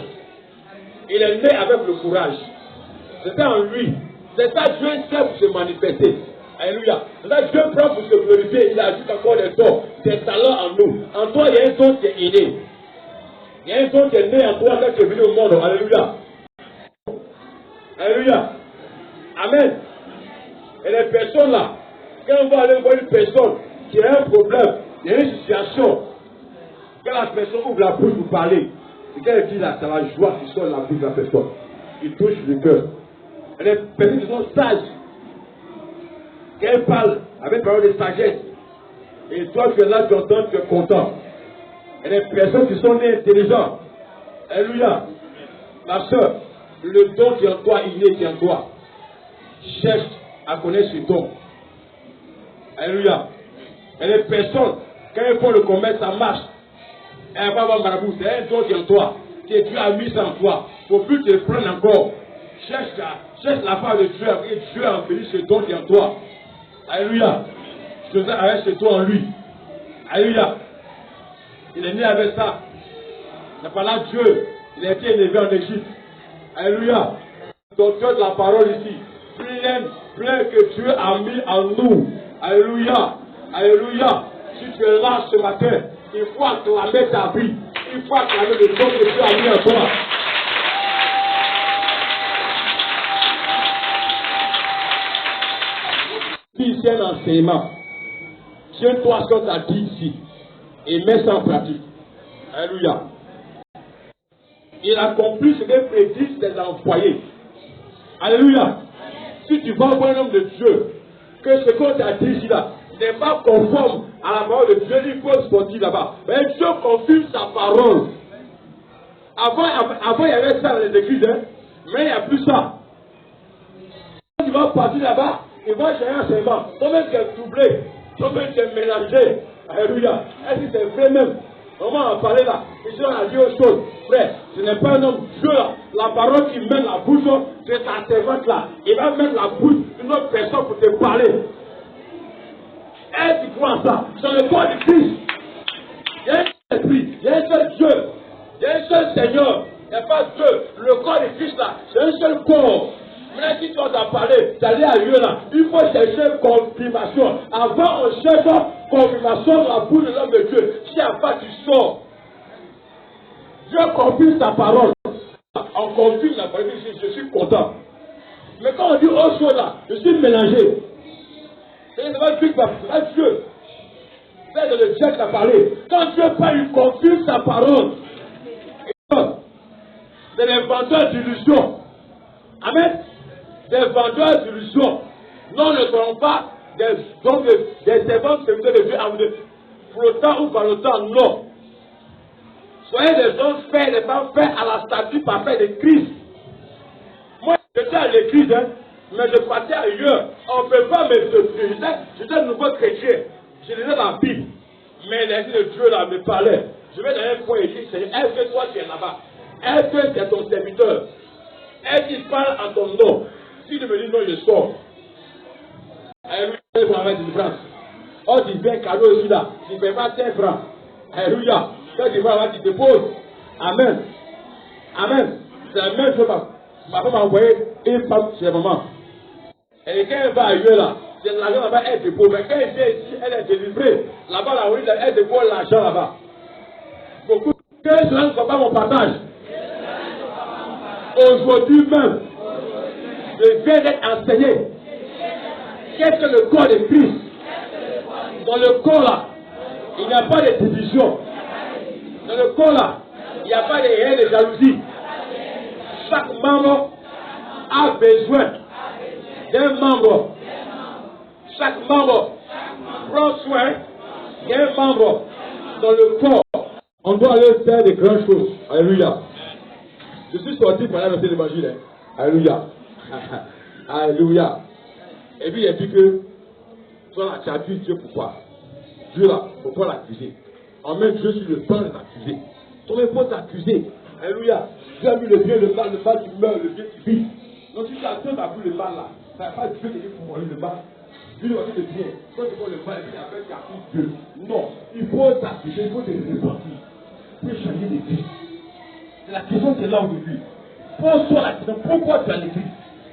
Il est né avec le courage. C'était en lui. C'est ça Dieu sait pour se manifester. Alléluia. C'est ça Dieu prend pour se glorifier. Il ajoute encore des dons, des talents en nous. En toi, il y a un don qui est inné. Il y a un don qui est né en toi quand tu es venu au monde. Alléluia. Alléluia. Amen. Et les personnes là, quand on va aller voir une personne qui a un problème, il y a une situation. Quand la personne ouvre la bouche pour parler, et quand elle dit là, c'est la joie qui sort de la bouche de la personne. Il touche le cœur. Et les personnes qui sont sages, quand elle parle avec parole de sagesse, et toi tu es là, tu entends, tu es content. Et les personnes qui sont nées intelligentes, alléluia, ma soeur, le don qui est en toi, inné qui est en toi, cherche à connaître ce don. Alléluia. Et les personnes, quand elles font le commerce, ça marche. Elle va avoir marabout, c'est un don qui est en toi, que Dieu a mis ça en toi. Faut plus te prendre encore. Cherche la part de Dieu, et Dieu a embelli ce don qui est en toi. Alléluia. Je te dis avec ce don en lui. Alléluia. Il est né avec ça. C'est pas là Dieu. Il a été élevé en Égypte. Alléluia. Docteur de la parole ici. Plein que Dieu a mis en nous. Alléluia. Alléluia. Si tu es là ce matin, il faut acclamer ta vie. Il faut acclamer le don que Dieu a mis en toi. Si c'est un enseignement, tiens-toi ce qu'on t'a dit ici et mets ça en pratique. Alléluia. Il accomplit ce que prédisent ses envoyés. Alléluia. Si tu vas voir un homme de Dieu, que ce qu'on t'a dit ici là n'est pas conforme à la parole de Dieu, il faut se sortir là-bas. Mais Dieu confirme sa parole. Avant il y avait ça dans les églises, hein? Mais il n'y a plus ça. Quand tu vas partir là-bas, il va chercher un enseignement. Toi-même tu es doublé, toi-même tu es mélangé. Alléluia. Est-ce que c'est vrai même? On va en parler là. Et Dieu a dit autre chose. Frère, ce n'est pas un homme Dieu là. La parole qui met la bouche de ta servante là. Il va mettre la bouche d'une autre personne pour te parler. Est-ce que tu crois ça? Dans le corps de Christ, il y a un seul esprit, il y a un seul Dieu, il y a un seul Seigneur. Il n'y a pas Dieu. Le corps de Christ là, c'est un seul corps. Maintenant, si tu vas en parler, d'aller ailleurs là, il faut chercher confirmation. Avant, on cherche confirmation dans la bouche de l'homme de Dieu. Si à part tu sors, Dieu confirme sa parole. On confirme la parole, je suis content. Mais quand on dit autre chose là, je suis mélangé. C'est pas Dieu qui va faire Dieu. C'est de le Dieu qui a parlé. Quand Dieu parle, il confirme sa parole. C'est l'inventeur d'illusion. Amen. des vendeurs d'illusions. Non, ne seront pas des servants serviteurs de Dieu en flottant ou ballottant, non. Soyez des hommes faits, des femmes faits à la statue parfaite de Christ. Moi, j'étais à l'église, mais je partais ailleurs. On ne peut pas me soutenir. J'étais un nouveau chrétien. Je lisais la Bible. Mais l'Esprit de Dieu là me parlait. Je vais dans un coin et dire, Seigneur, est-ce que toi tu es là-bas? Est-ce que c'est ton serviteur? Est-ce qu'il parle en ton nom? Si tu me dis non, je sors. Alléluia, je vais avec une France. Oh, tu viens cadeau aussi là. Tu ne fais pas tes francs. Alléluia. Quand tu vas là, tu te poses. Amen. Amen. C'est la même chose. Ma femme m'a envoyé une femme chez maman. Et quand elle va ailleurs là, c'est l'argent là-bas, elle dépose. Mais quand elle vient ici, elle est délivrée. Là-bas, là, oui, elle dépose l'argent là-bas. Beaucoup de gens ne font pas mon partage. Aujourd'hui même, je viens d'être enseigné. Qu'est-ce que le corps de Christ? Dans le corps là, il n'y a pas de division. Dans le corps là, il n'y a pas de haine et de jalousie. Chaque membre a besoin d'un membre. Chaque membre prend soin d'un membre dans le corps. On doit aller faire de grandes choses. Alléluia. Je suis sorti par la verset de l'évangile. Alléluia. Alléluia. Et puis il a dit que toi, tu as dit Dieu pourquoi? Dieu là, pourquoi l'accuser? En même Dieu sur le temps de l'accuser. Ton épouse t'accuser. Alléluia. Dieu a mis le bien, le mal qui meurt, le bien qui vit. Donc si tu as Dieu n'a plus le mal là, ça n'a pas Dieu qui dit pour moi le mal. Dieu doit dire le bien. Quand tu vois le mal, il appelle qu'à Dieu. Non, il faut t'accuser, il faut te repentir. Il faut changer de vie. La question c'est là aujourd'hui. Pose-toi la question, pourquoi tu es à l'église?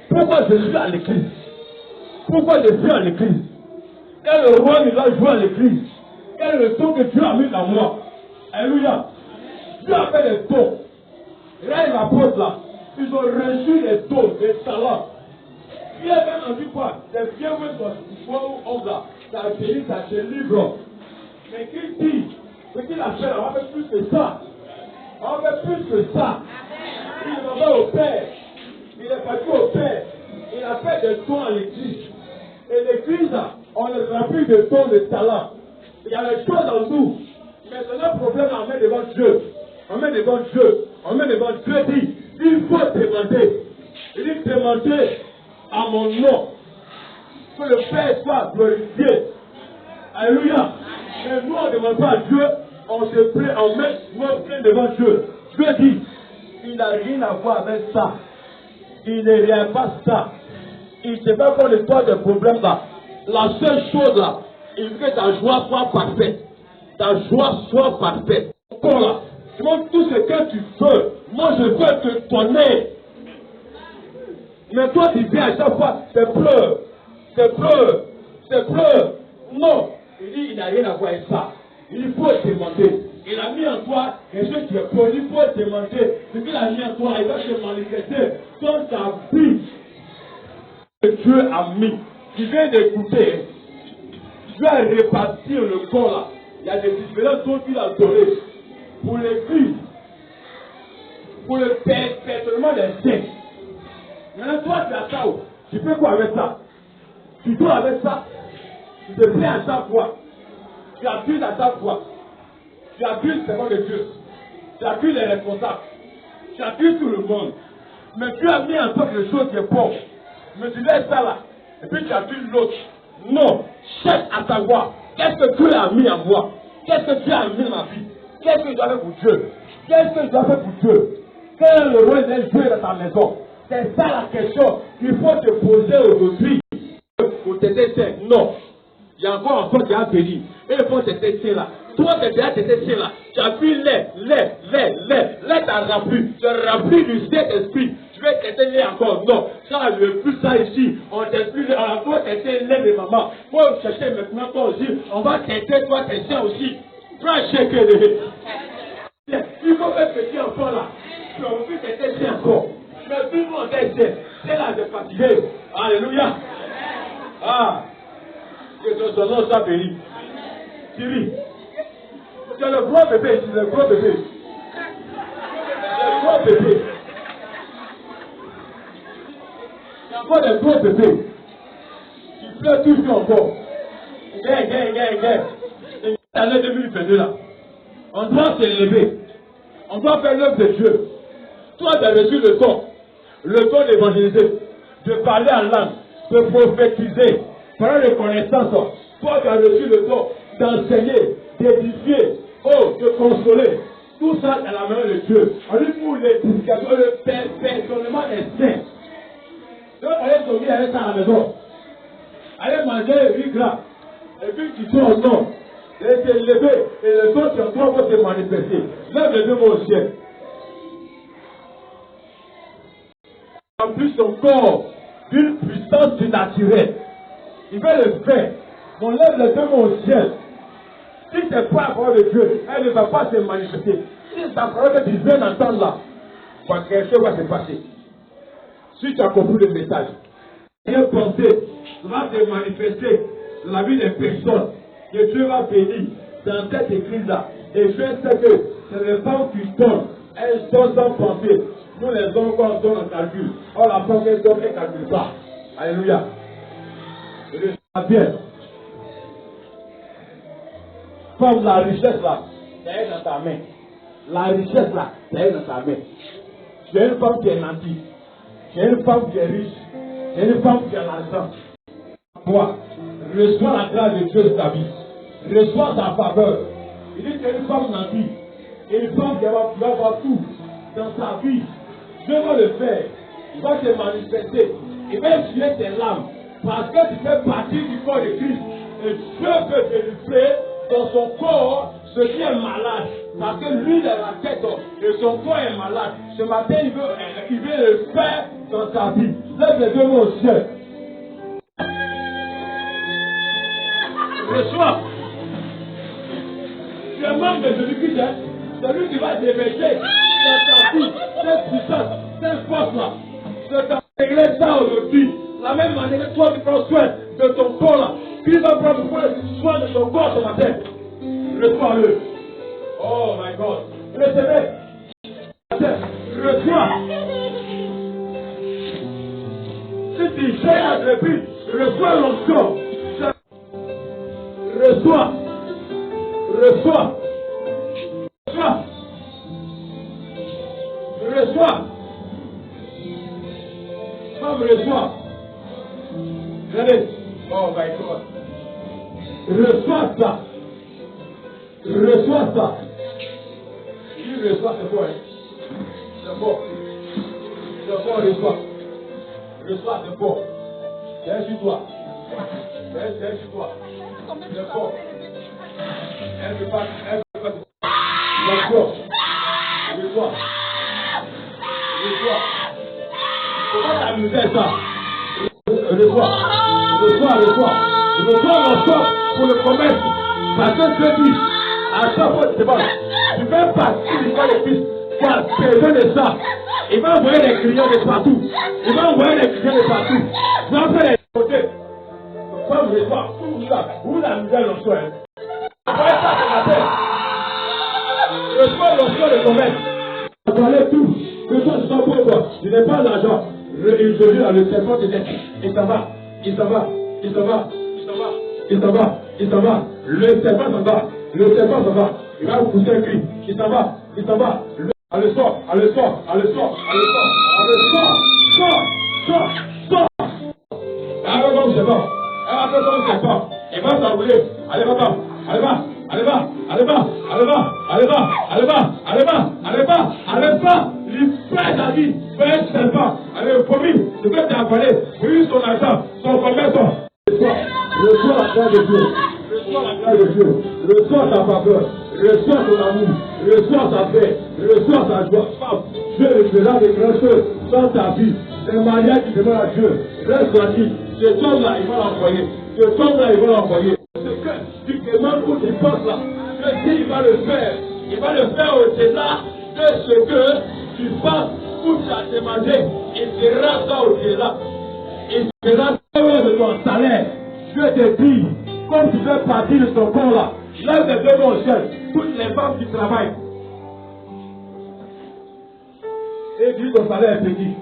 Pourquoi je suis à l'église? Pourquoi je suis à l'église? Quel est le rôle qu'il a joué à l'église? Quel est le don que Dieu a mis dans moi? Alléluia. Dieu a fait des dons. Et là, il apporte là. Ils ont reçu des dons, des talents. Il a même envie quoi? Des biens où ils sont homme là. Ça bénit, ça délivre. Mais qu'il dit, ce qu'il a fait, on va faire plus que ça. On va faire plus que ça. Il va au Père. Il est parti au Père. Il a fait des dons à l'église. Et l'église, on est rempli de dons, de talents. Il y a des choses en nous. Mais c'est un problème, on met devant Dieu. On met devant Dieu. On met devant Dieu dit, il faut demander. Il dit demander à mon nom. Que le Père soit glorifié. Alléluia. Mais nous, on ne demande pas à Dieu. On se plaint, on met notre plaint devant Dieu. Dieu dit, il n'a rien à voir avec ça. Il ne rien pas ça. Il ne sait pas qu'on est pas de problème là. La seule chose là, il veut que ta joie soit parfaite. Ta joie soit parfaite. Encore là, tu montres tout ce que tu veux. Moi, je veux te donner. Mais toi, tu viens à chaque fois, c'est pleurs. C'est pleurs. C'est pleurs. Non. Il dit, il n'a rien à voir avec ça. Il faut demander. Il a mis en toi quelque chose qui est pour. Il faut demander. Ce qu'il a mis en toi, il va se manifester dans ta vie. Que Dieu a mis. Tu viens d'écouter. Dieu a réparti le corps là. Il y a des différents dons qu'il a donnés. Pour l'église. Pour le perfectionnement des saints. Maintenant, toi, tu as ça. Tu fais quoi avec ça? Tu dois avec ça. Tu te plains à chaque fois. Tu abuses à chaque fois. Tu abuses devant de Dieu. Tu abuses les responsables. Tu abuses tout le monde. Mais Dieu a mis en toi quelque chose qui est bon. Mais tu laisses ça là. Et puis tu abuses l'autre. Non. Cherche à savoir. Qu'est-ce que Dieu a mis en moi? Qu'est-ce que Dieu a mis dans ma vie? Qu'est-ce que je dois faire pour Dieu? Qu'est-ce que je dois faire pour Dieu? Quel est le rôle d'un Dieu dans ta maison? C'est ça la question qu'il faut te poser aujourd'hui. Pour t'aider, non. Il y a encore un enfant qui a béni. Et il faut t'aider là. Toi, tu es déjà t'aider là. Tu as vu l'air t'a rempli. Tu es rempli du Saint-Esprit. Tu veux t'aider encore. Non. Ça, je ne veux plus ça ici. On t'explique. On va t'aider l'air de maman. Faut chercher maintenant toi aussi. On va t'aider toi, t'aider aussi. Prends chercher les. Il faut faire petit enfant là. Tu as envie de t'aider encore. Mais tout le monde est c'est là de fatigué. Alléluia. Ah. Que ton nom soit béni. Thierry. C'est le gros bébé ici, le gros bébé. Le gros bébé. vois des gros bébés qui pleurent toujours encore. L'année 2022 là, on doit s'élever. On doit faire l'œuvre de Dieu. Toi, tu as reçu le don d'évangéliser, de parler en langue, de prophétiser, par la reconnaissance. Toi, tu as reçu le don d'enseigner, d'édifier, de consoler. Tout ça est la main de Dieu. On dit pour l'édification, le personnement est saint. Donc, allez dormir avec ça à la maison. Allez manger le riz gras. Et puis, tu sors non. Et t'es élevé. Et le don sur toi va se manifester. Lève les deux mots au ciel. En plus, son corps d'une puissance surnaturelle. Il veut le faire. On lève les deux mots au ciel. Si ce n'est pas la parole de Dieu, elle ne va pas se manifester. Si c'est la parole que tu viens d'entendre là, quelque chose va se passer. Si tu as compris le message, une pensée va se manifester dans la vie des personnes que Dieu va bénir dans cette église-là. Et je sais que c'est les femmes qui donnent, elles sont sans penser. Nous les hommes, quand on donne un calcul, on la femme qu'elle donne, elle ne calcule pas. Alléluia. Je bien. Comme la richesse là, c'est dans ta main. La richesse là, c'est dans ta main. Tu es une femme qui est nantie. Tu es une femme qui est riche. Tu es une femme qui a l'argent. Toi, reçois la grâce de Dieu de ta vie. Reçois sa faveur. Il dit que tu es une femme nantie. Et une femme qui va avoir tout dans sa vie. Dieu va le faire. Il va te manifester. Il va essuyer tes larmes. Parce que tu fais partie du corps de Christ. Et Dieu peut délivrer dans son corps ce qui est malade. Parce que lui est la tête et son corps est malade. Ce matin, il veut le faire dans ta vie. Lève les deux mains au ciel. Reçois. Tu es membre de Jésus-Christ. C'est lui qui va déverser dans ta vie cette puissance, cette force-là. C'est ta régler ça aujourd'hui. La même manière que toi, tu prends soin de ton corps là. Christ va prendre soin de ton corps ce matin. Reçois-le. Oh my God. Recevez. Reçois. Si tu gères à depuis, reçois l'onction. Reçois. Reçois. Reçois. Reçois. Femme, reçois. Regardez. Oh my God. Reçois ça. Reçois ça. Il reçoit, c'est bon. C'est bon. C'est bon, reçois. Reçois, c'est bon. C'est sur toi. C'est sur toi. C'est bon. Elle ne veut pas. D'accord. Reçois. Reçois. Comment t'amuser ça? Reçois. Reçois pour le commerce. Parce que Dieu dit, à chaque fois que tu vas, tu fais partie du corps de Christ pour apaiser de ça. Il va envoyer des clients de partout. Tu vas faire les côtés. Comme je vois, où la nouvelle l'onction est. Envoyez ça ce matin. Reçois l'onction de commerce. Tu enlèves tout. Que toi, tu sois pauvre. Tu n'as pas d'argent. Je dis là, le serpent te dit, il s'en va. Le serpent s'en va. Il va vous pousser un cri. Il s'en va. Allez, sort. Sors. Allez, comme c'est pas. Il va s'enrouler. Allez, va. Il fait ta vie. Fais un serpent. Allez, promis. Ce que tu as parlé. Oui, son argent. Son commerce. Reçois la grâce de Dieu. Reçois ta faveur. Reçois ton amour. Reçois ta paix. Reçois ta joie. Dieu le fera de grandes choses dans ta vie. C'est le mariage qui demande à Dieu. Reste tranquille. Ce homme-là, il va l'envoyer. Ce que tu demandes ou tu penses là, Dieu dit, il va le faire. Il va le faire au-delà de ce que tu penses ou tu as demandé. Il fera ça au-delà. Il fera ça de ton salaire. Dieu te dit, comme tu fais partie de ton corps là, lève les deux mains au ciel, toutes les femmes qui travaillent. Et dis ton salaire est petit.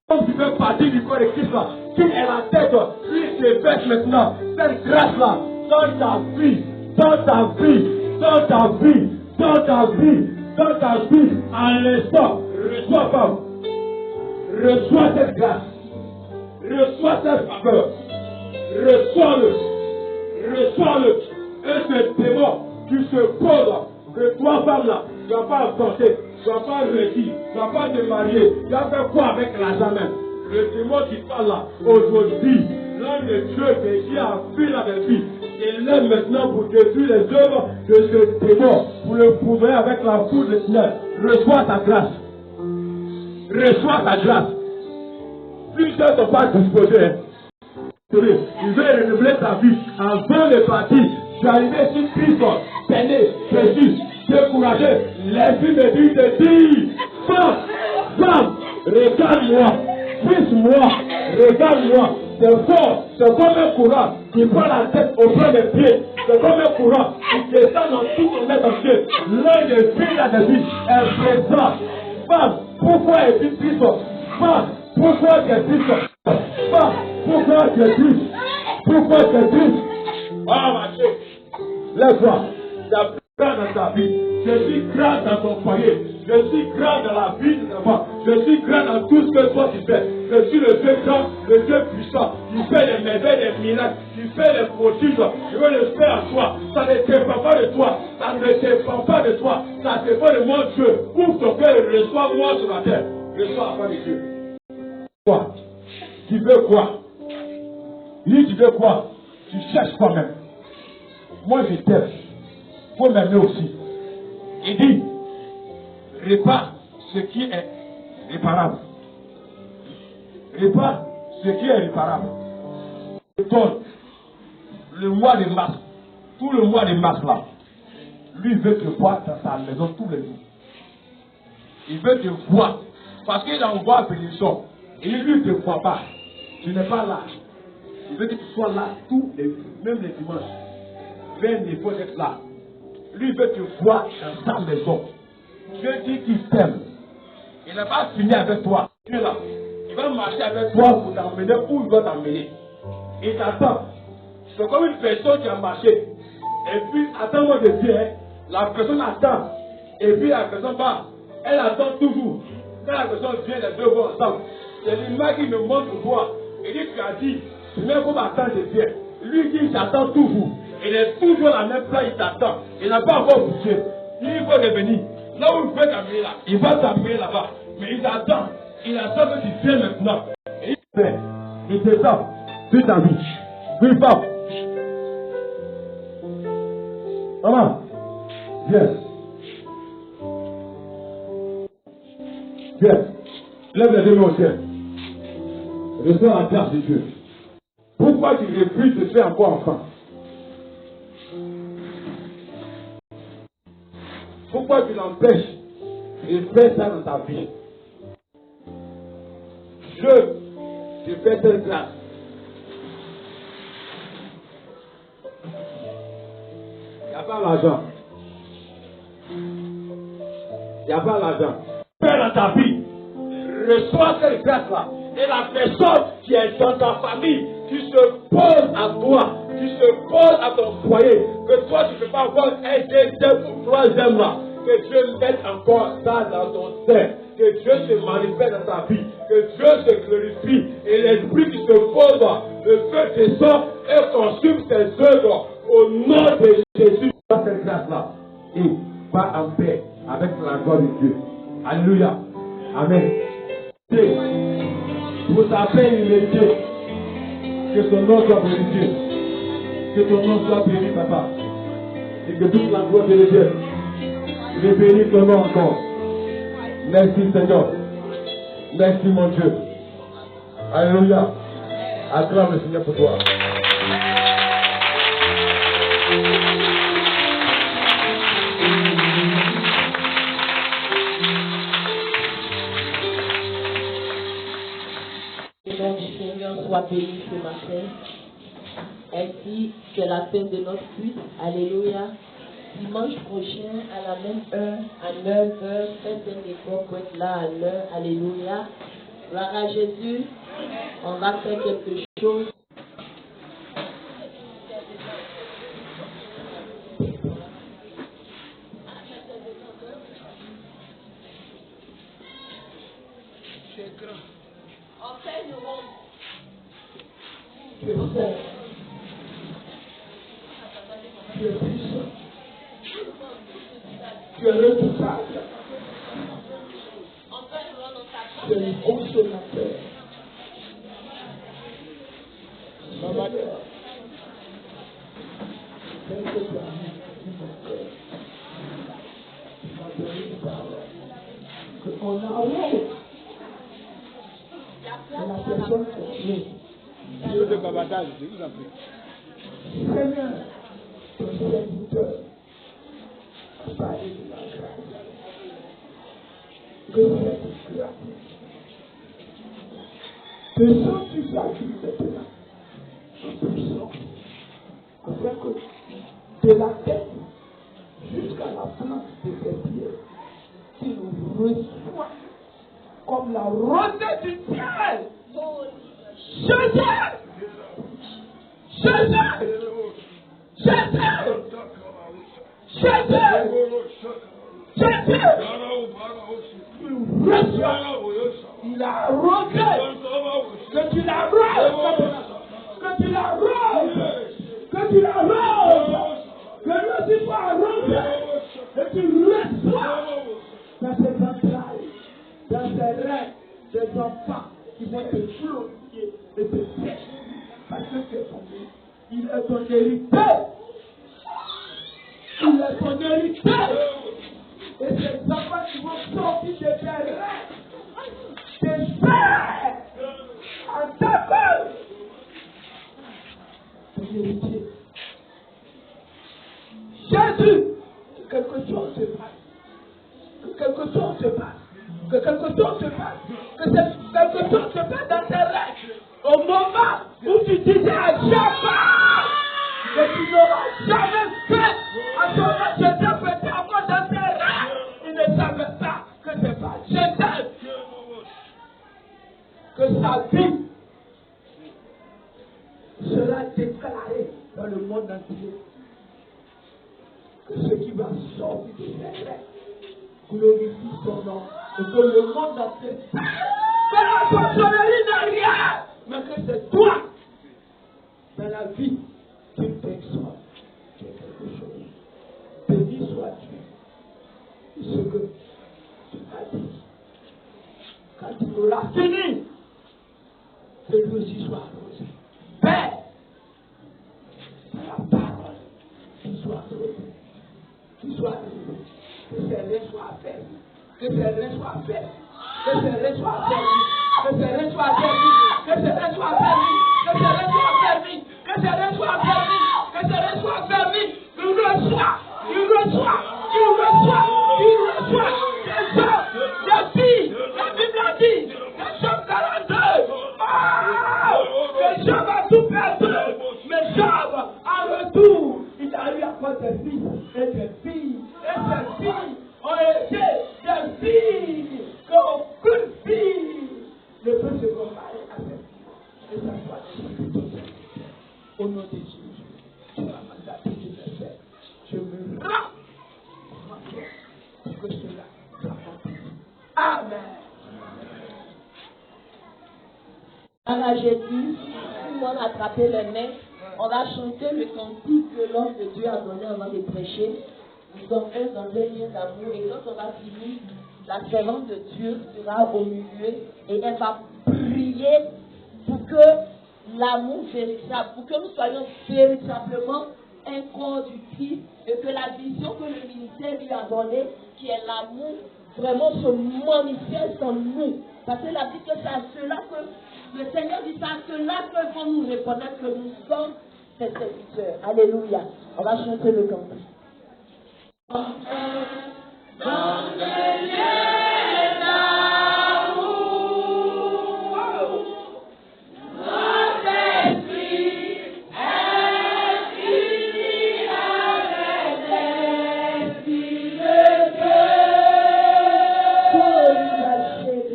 Comme tu veux partir du corps de Christ là, qui est la tête, lui se fait maintenant cette grâce-là dans ta vie, dans ta vie, dans ta vie, dans ta vie, dans ta vie, en l'instant. Reçois, femme. Reçois cette grâce. Reçois cette faveur. Reçois-le. Reçois-le. Et ce démon qui se pose, que toi, femme là, tu ne vas pas affronter, tu ne vas pas réussir, tu ne vas pas te marier, tu vas faire quoi avec l'argent même? Le démon qui parle là, aujourd'hui, l'homme de Dieu qui a fui la vie, il est maintenant pour détruire les œuvres de ce démon, pour le prouver avec la foudre de Seigneur. Reçois ta grâce. Reçois ta grâce. Plusieurs ne sont pas disposés. Il veut renouveler ta vie avant de partir. Tu es arrivé sur Christ, peiné, précis, découragé. L'esprit me dit de dire, femme, regarde-moi, puisse-moi, regarde-moi. C'est fort, c'est comme un courant qui prend la tête au point des pieds. C'est comme un courant qui descend dans tout ton être entier. L'un des filles à des vies est présent. Femme, pourquoi es-tu triste? Femme, pourquoi tu es triste? Femme, pourquoi tu es triste? Pourquoi tu es triste? Ah, ma chérie, lève-toi. Tu as grand dans ta vie. Je suis grand dans ton foyer. Je suis grand dans la vie de ta femme. Je suis grand dans tout ce que toi tu fais. Je suis le Dieu grand, le Dieu puissant. Il fait des merveilles, des miracles. Il fait des prodiges. Je veux le faire à toi. Ça ne dépend pas de toi. Ça ne dépend pas de toi. Ça dépend de mon Dieu. Ouvre ton cœur et reçois-moi sur la terre. Reçois la part de Dieu. Quoi? Tu veux quoi? Lui, tu veux quoi? Tu cherches toi-même. Moi, je t'aime. Il faut m'aimer aussi. Il dit, répare ce qui est réparable. Répare ce qui est réparable. Je donne le mois de mars, tout le mois de mars là, lui veut te voir dans sa maison tous les jours. Il veut te voir, parce qu'il envoie bénédiction. Et lui ne te voit pas. Tu n'es pas là. Il veut que tu sois là tous les jours, même les dimanches. Même il faut être là. Lui veut te voir dans sa maison. Dieu dit qu'il t'aime. Il n'a pas fini avec toi. Tu es là. Il va marcher avec toi pour t'emmener où il va t'emmener. Il t'attend. C'est comme une personne qui a marché. Et puis, attends-moi de dire, la personne attend. Et puis la personne va. Elle attend toujours. Quand la personne vient, les deux vont ensemble. C'est l'image qui me montre pour toi. Il dit, tu as dit, tu n'es pas m'attendre de bien. Lui dit, j'attends toujours. Il est toujours à la même place, il t'attend. Il n'a pas encore bougé. Il va revenir. Là où il veut t'amener là, il va t'amener là-bas. Mais il attend. Il attend que tu viennes maintenant. Et il fait. Il descend. Puis ta vie. Puis femme. Maman. Viens. Viens. Lève les deux mains au ciel. Reçois la grâce de Dieu. Pourquoi tu refuses de faire encore enfant? Pourquoi tu l'empêches de faire ça dans ta vie? Je te fais cette grâce. Il n'y a pas l'argent. Il n'y a pas l'argent. Fais dans ta vie. Reçois cette grâce-là. Et la personne qui est dans ta famille, qui se pose à toi, qui se pose à ton foyer, que toi tu ne peux pas avoir un deuxième ou troisième là, que Dieu mette encore ça dans ton sein, que Dieu se manifeste dans ta vie, que Dieu se glorifie, et l'esprit qui se pose, le feu descend et consume ses œuvres au nom de Jésus. Cette grâce-là, et va en paix avec la gloire de Dieu. Alléluia. Amen. Pour ta paix illimitée, que ton nom soit glorifié, que ton nom soit béni, papa, et que toute la gloire de Dieu, je bénis ton nom encore. Merci Seigneur, merci mon Dieu. Alléluia. Acclame le Seigneur pour toi. Soit béni ce matin. Ainsi que la fin de notre culte. Alléluia. Dimanche prochain, à la même heure, à 9h, faites un effort pour être là à l'heure. Alléluia. Gloire à Jésus. On va faire quelque chose. On fait une ronde. Tu es fort. Tu es puissant. Tu es redoutable. Tu es le consommateur. Maman, quel que soit mon cœur, tu m'as donné une parole. Qu'on a honte de la personne qu'on est. Seigneur, ton serviteur a parlé de la grâce. Que cette grâce te sanctifie maintenant en puissance, afin que de la tête jusqu'à la plante de tes pieds, tu nous reçois comme la rosée du ciel. Jésus! Jésus! Jésus! Jésus! Jésus! Reçois. Il a rosé. Que tu l'arroses. Que tu l'arroses. Que tu l'arroses. Que lui aussi soit arrosé. Et tu reçois dans ses entrailles, dans ses reins, des enfants qui vont te glorifier et te faire. Parce que c'est ton Dieu. Il est ton hériteur. Il est ton hériteur. Et ces enfants qui vont sortir de tes reins, tes frères, en ta cause. Ton héritier. Jésus, que quelque chose se passe. Que quelque chose se passe. Que quelque chose se passe. Que quelque chose se passe dans tes rêves. Au moment où tu disais à Jabba que tu n'auras jamais fait à ton âge, je t'ai fait encore dans tes rêves. Il ne savait pas que c'est pas Jésus. Que sa vie sera déclarée dans le monde entier. Que ce qui va sortir de tes rêves glorifie son nom. Et que le monde entier que la sorcellerie n'a rien, mais que c'est toi dans la vie d'une personne qui est quelque chose. Béni sois-tu. Ce que tu m'as dit. Quand tu auras fini, que lui aussi soit arrosé. Père, la parole, qu'il soit arrosé. Qu'il soit arrosé. Que ses reins soient affermis. Que ses reins soient affermis. Que ses reins soient affermis. Que ses reins soient affermis. Que ses reins soient affermis. Que ses reins soient affermis. Que ses reins soient affermis. Que ses reins soient affermis. Il reçoit. Il reçoit. Il reçoit. Il reçoit. Des hommes, des filles. La Bible a dit. Des Job 42. Que Job a tout perdu. Mais Job, en retour, il a eu encore des fils et des filles. Et ces filles ont été des filles qu'aucune fille ne peut se comparer à cette fille. Et ça soit au nom de Jésus, tu m'as mandaté de le faire. Je me rends pour que cela s'accomplisse. Amen. À Jésus, tout le monde a attrapé les mains. On va chanter le cantique que l'homme de Dieu a donné avant de prêcher. Nous sommes dans un lien d'amour et quand on va finir, la servante de Dieu sera au milieu et elle va prier pour que l'amour véritable, pour que nous soyons véritablement incorruptibles et que la vision que le ministère lui a donnée, qui est l'amour, vraiment se manifeste en nous. Parce que la Bible, c'est à cela que le Seigneur dit, c'est à cela que vont nous reconnaître que nous sommes ses serviteurs. Alléluia. On va chanter le cantique. Dans le lieu d'amour, notre esprit est uni avec l'esprit de Dieu.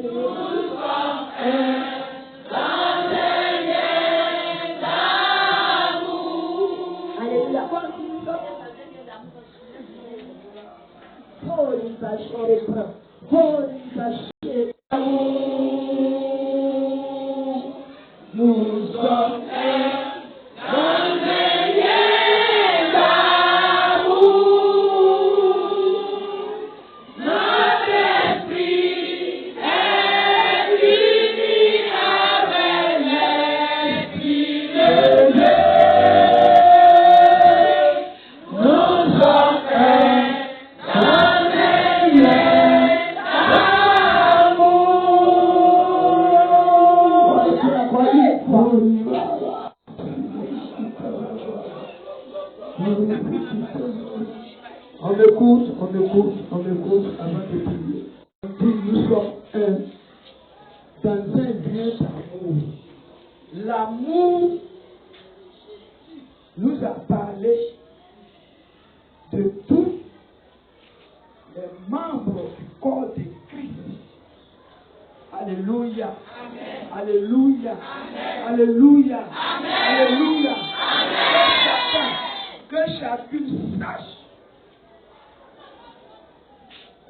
Nous sommes Alléluia. Continue. Oh, il va chier. Oh, il va chier. Nous sommes dans les liens d'amour. Notre esprit est uni avec l'esprit de Dieu. Nous sommes dans les liens d'amour. On écoute avant de prier. On dit, nous sommes dans un lien d'amour. L'amour nous a parlé de tous les membres du corps de Christ. Alléluia. Amen. Alléluia. Amen. Alléluia. Amen. Alléluia. Amen. Que chacune sache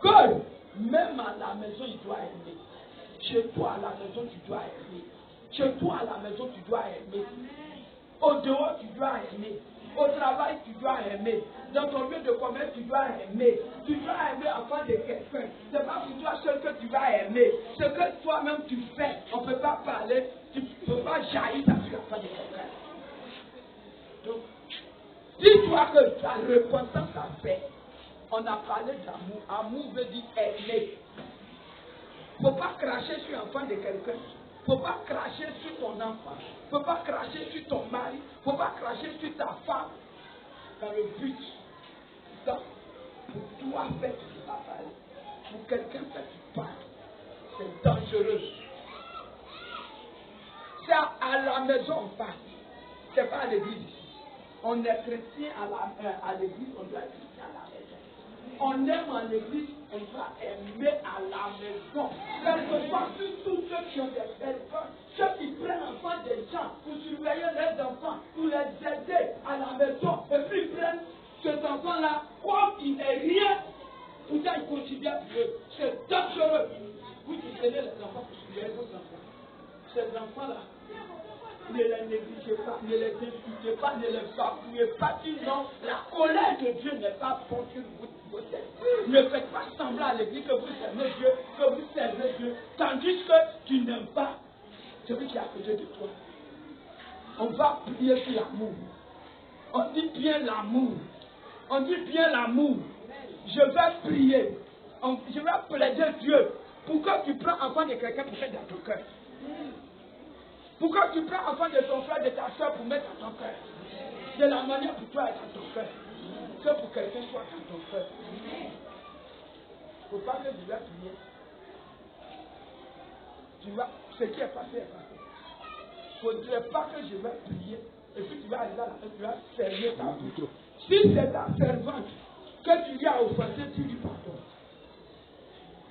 que même à la maison, il doit aimer. Chez toi, à la maison, tu dois aimer. Chez toi, à la maison, tu dois aimer. Au dehors, tu dois aimer. Au travail, tu dois aimer. Dans ton lieu de commerce, tu dois aimer. Tu dois aimer enfant de quelqu'un. C'est pas pour toi seul que tu vas aimer. Ce que toi-même tu fais, on ne peut pas parler. Tu ne peux pas jaillir sur l'enfant de quelqu'un. Donc, dis-toi que ta repentance a fait. On a parlé d'amour. Amour veut dire aimer. Il ne faut pas cracher sur l'enfant de quelqu'un. Il ne faut pas cracher sur ton enfant. Il ne faut pas cracher sur ton mari. Il ne faut pas cracher sur ta femme. Dans le but. Donc, pour toi, faire tu ne pas parler. Pour quelqu'un, faire tu parles. C'est dangereux. C'est à la maison on parle. Ce n'est pas à l'église. On est chrétien à l'église, on doit être chrétien à la maison. On aime en l'église, on va aimer à la maison. Quelquefois, tous ceux qui ont des personnes, ceux qui prennent enfants des gens pour surveiller leurs enfants, pour les aider à la maison, et puis ils prennent cet enfant-là comme il n'est rien, pourtant ils considèrent que c'est dangereux. Vous qui prenez les enfants pour surveiller vos enfants, ces enfants-là, ne les négligez pas, ne les insultez pas, ne les bafouez pas, sinon la colère de Dieu n'est pas pour sur vous. Ne faites pas semblant à l'église que vous aimez Dieu, que vous servez Dieu, tandis que tu n'aimes pas celui qui est à côté de toi. On va prier sur l'amour. On dit bien l'amour. On dit bien l'amour. Je vais prier. Je vais plaider Dieu pour que tu prends enfant de quelqu'un pour faire dans ton cœur. Pourquoi tu prends enfant de ton frère, de ta soeur pour mettre dans ton cœur? De la manière pour toi être dans ton cœur. Que pour quelqu'un soit dans ton cœur. Il ne faut pas que tu vas prier. Ce qui est passé est passé. Il ne faudrait pas que je vais prier. Et puis tu vas aller là, tu vas servir ta bouche. Si c'est ta servante que tu lui as offensé, tu lui pardonnes.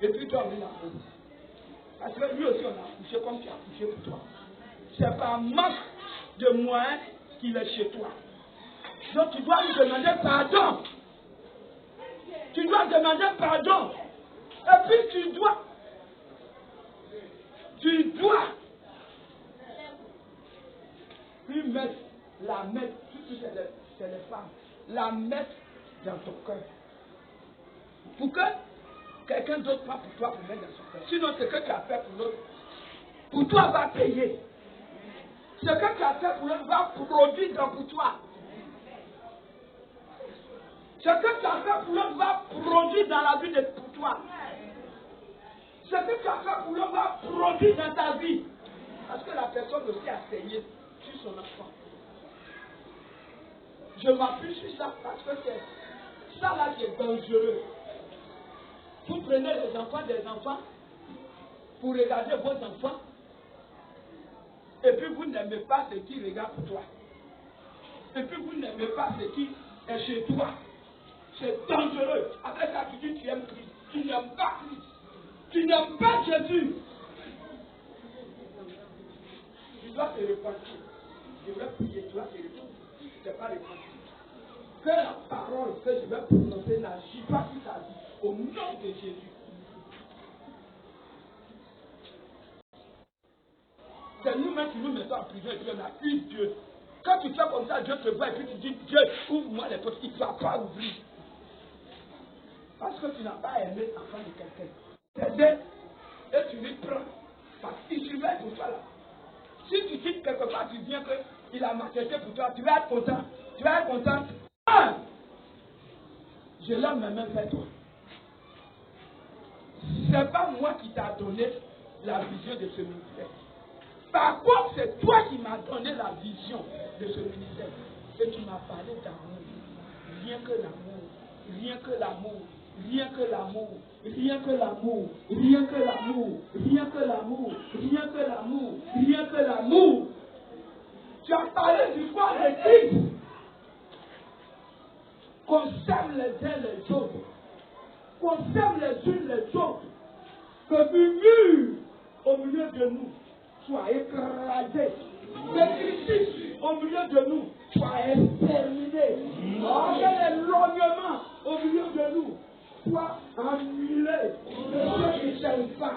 Et puis toi, on est là. Parce que lui aussi, on a accouché comme tu as accouché pour toi. C'est par manque de moyens qu'il est chez toi. Donc tu dois lui demander pardon. Tu dois demander pardon. Et puis tu dois lui mettre la mettre, surtout c'est les femmes, la mettre dans ton cœur. Pour que quelqu'un d'autre pas pour toi pour mettre dans son cœur. Sinon ce que tu as fait pour l'autre, pour toi va payer. Ce que tu as fait pour l'autre va produire pour toi. Ce que tu as fait pour l'autre va produire dans la vie pour toi. Ce que tu as fait pour l'autre va produire dans ta vie. Parce que la personne aussi a payé sur son enfant. Je m'appuie sur ça parce que c'est ça là qui est dangereux. Vous prenez les enfants des enfants pour regarder vos enfants. Et puis vous n'aimez pas ce qui regarde pour toi. Et puis vous n'aimez pas ce qui est chez toi. C'est dangereux. Avec ça, tu dis tu aimes Christ. Tu n'aimes pas Christ. Tu n'aimes pas Jésus. Tu dois te repentir. Je vais prier, tu dois te repentir. Tu n'es pas repentir. que la parole que je vais prononcer n'agit pas sur ta vie. Au nom de Jésus. C'est nous-mêmes qui nous mettons en prison et puis on accuse Dieu. Quand tu fais comme ça, Dieu te voit et puis tu dis, Dieu, ouvre-moi les portes. Il ne va pas ouvrir. Parce que tu n'as pas aimé l'enfant de quelqu'un. T'aider et tu lui prends. Parce qu'il surveille pour toi là. Si tu dis quelque part, tu viens qu'il a marqué pour toi, tu vas être content. Tu vas être content. Ah! Je lève mes mains vers toi. C'est pas moi qui t'a donné la vision de ce ministère. Par contre, c'est toi qui m'as donné la vision de ce ministère. Et tu m'as parlé d'amour. Rien que l'amour. Rien que l'amour. Rien que l'amour. Rien que l'amour. Rien que l'amour. Rien que l'amour. Rien que l'amour. Rien que l'amour. Tu as parlé du corps de Christ. Qu'on s'aime les uns les autres. Qu'on s'aime les unes les autres. Que murmure au milieu de nous soit écrasé. Que Christ au milieu de nous soit exterminé. Que l'éloignement au milieu de nous soit annulé. Ceux qui ne t'aiment pas,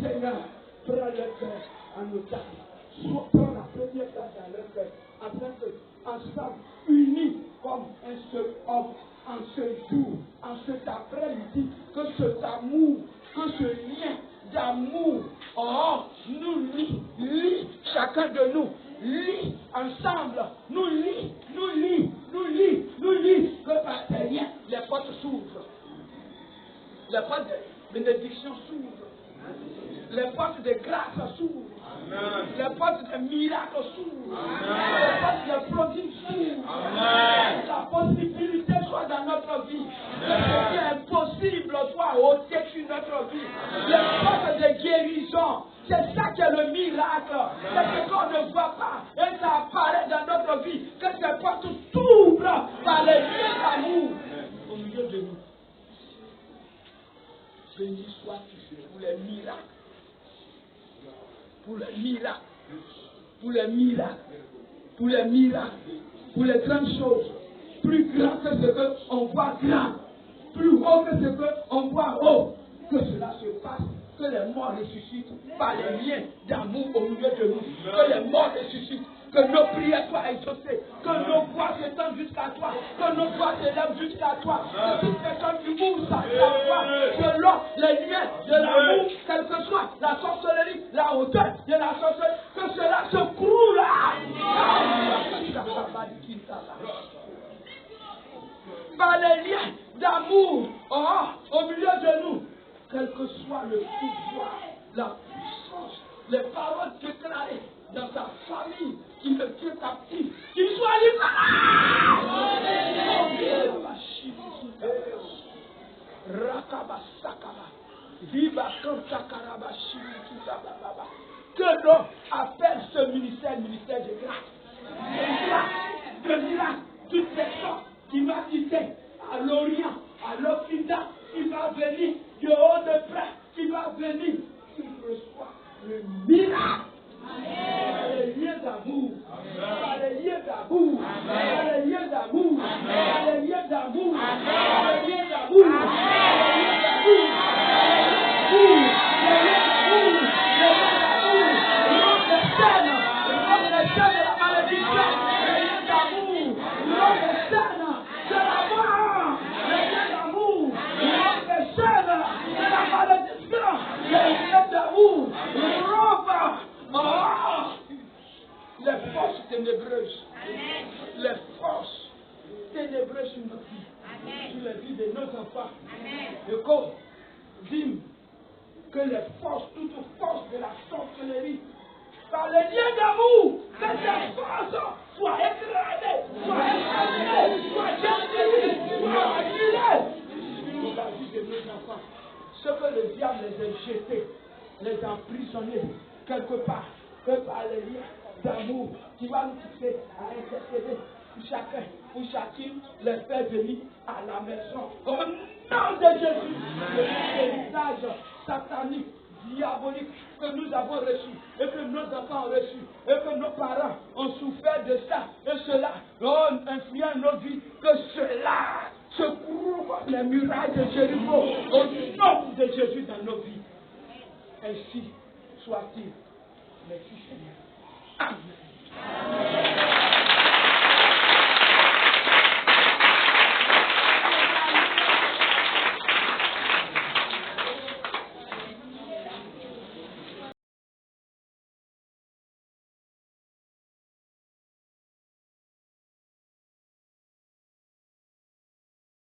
Seigneur, prends leur cœur en otage. Prends la première place dans leur cœur. Afin que, ensemble, unis comme un seul homme, en ce jour, en cet après-midi, que cet amour, que ce lien d'amour, nous lie, chacun de nous, lie ensemble, nous lie, que par tes liens, les portes s'ouvrent, les portes de bénédiction s'ouvrent, les portes de grâce s'ouvrent, les portes de miracles s'ouvrent, les portes de prodiges s'ouvrent, la possibilité soit dans notre vie, que ce qui est impossible soit ôté sur notre vie, les portes de guérison, c'est ça qui est le miracle, c'est ce qu'on ne voit pas, et ça apparaît dans notre vie, que ces portes s'ouvrent par les liens d'amour au milieu de nous. Béni sois-tu pour les miracles. Pour les miracles, pour les miracles, pour les miracles, pour les grandes choses, plus grand que ce qu'on voit grand, plus haut que ce qu'on voit haut, que cela se passe, que les morts ressuscitent par les liens d'amour au milieu de nous, que les morts ressuscitent, que nos prières soient exaucées, que nos voix s'étendent jusqu'à toi, que nos voix s'élèvent jusqu'à toi, que toute personne qui ouvre sa voix selon les liens de l'amour, quelle que soit la sorcellerie, la hauteur de la sorcellerie, que cela se croule par les liens d'amour au milieu de nous, quel que soit le pouvoir, la puissance, les paroles déclarées dans ta famille, qui me tient captif, qu'il soit libre. Que l'on appelle ce ministère de grâce. De miracle, toute personne qui m'a quitté à l'Orient, à l'Occident, qui va venir, de haut de près, qui va venir, qui reçoit le miracle. Par les liens d'amour, par les liens d'amour, par les liens d'amour, par les liens d'amour, par les liens d'amour, les forces ténébreuses, les forces ténébreuses sur notre vie, sur la vie de nos enfants. Et qu'on dise que les forces, toutes forces de la sorcellerie, par les liens d'amour, que ces forces soient écrasées, soient écrasées, soient détruites, soient annulées dans la vie de nos enfants. Ce que le diable les a jetés, les a emprisonnés quelque part, que par les liens d'amour qui va nous pousser à intercéder pour chacun, pour chacune, les faire venir à la maison. Au nom de Jésus, l'héritage satanique, diabolique que nous avons reçu et que nos enfants ont reçu et que nos parents ont souffert de ça et cela ont influé nos vies, que cela cela se prouve les miracles de Jéricho au nom de Jésus dans nos vies. Ainsi soit-il. Merci Seigneur. Amen.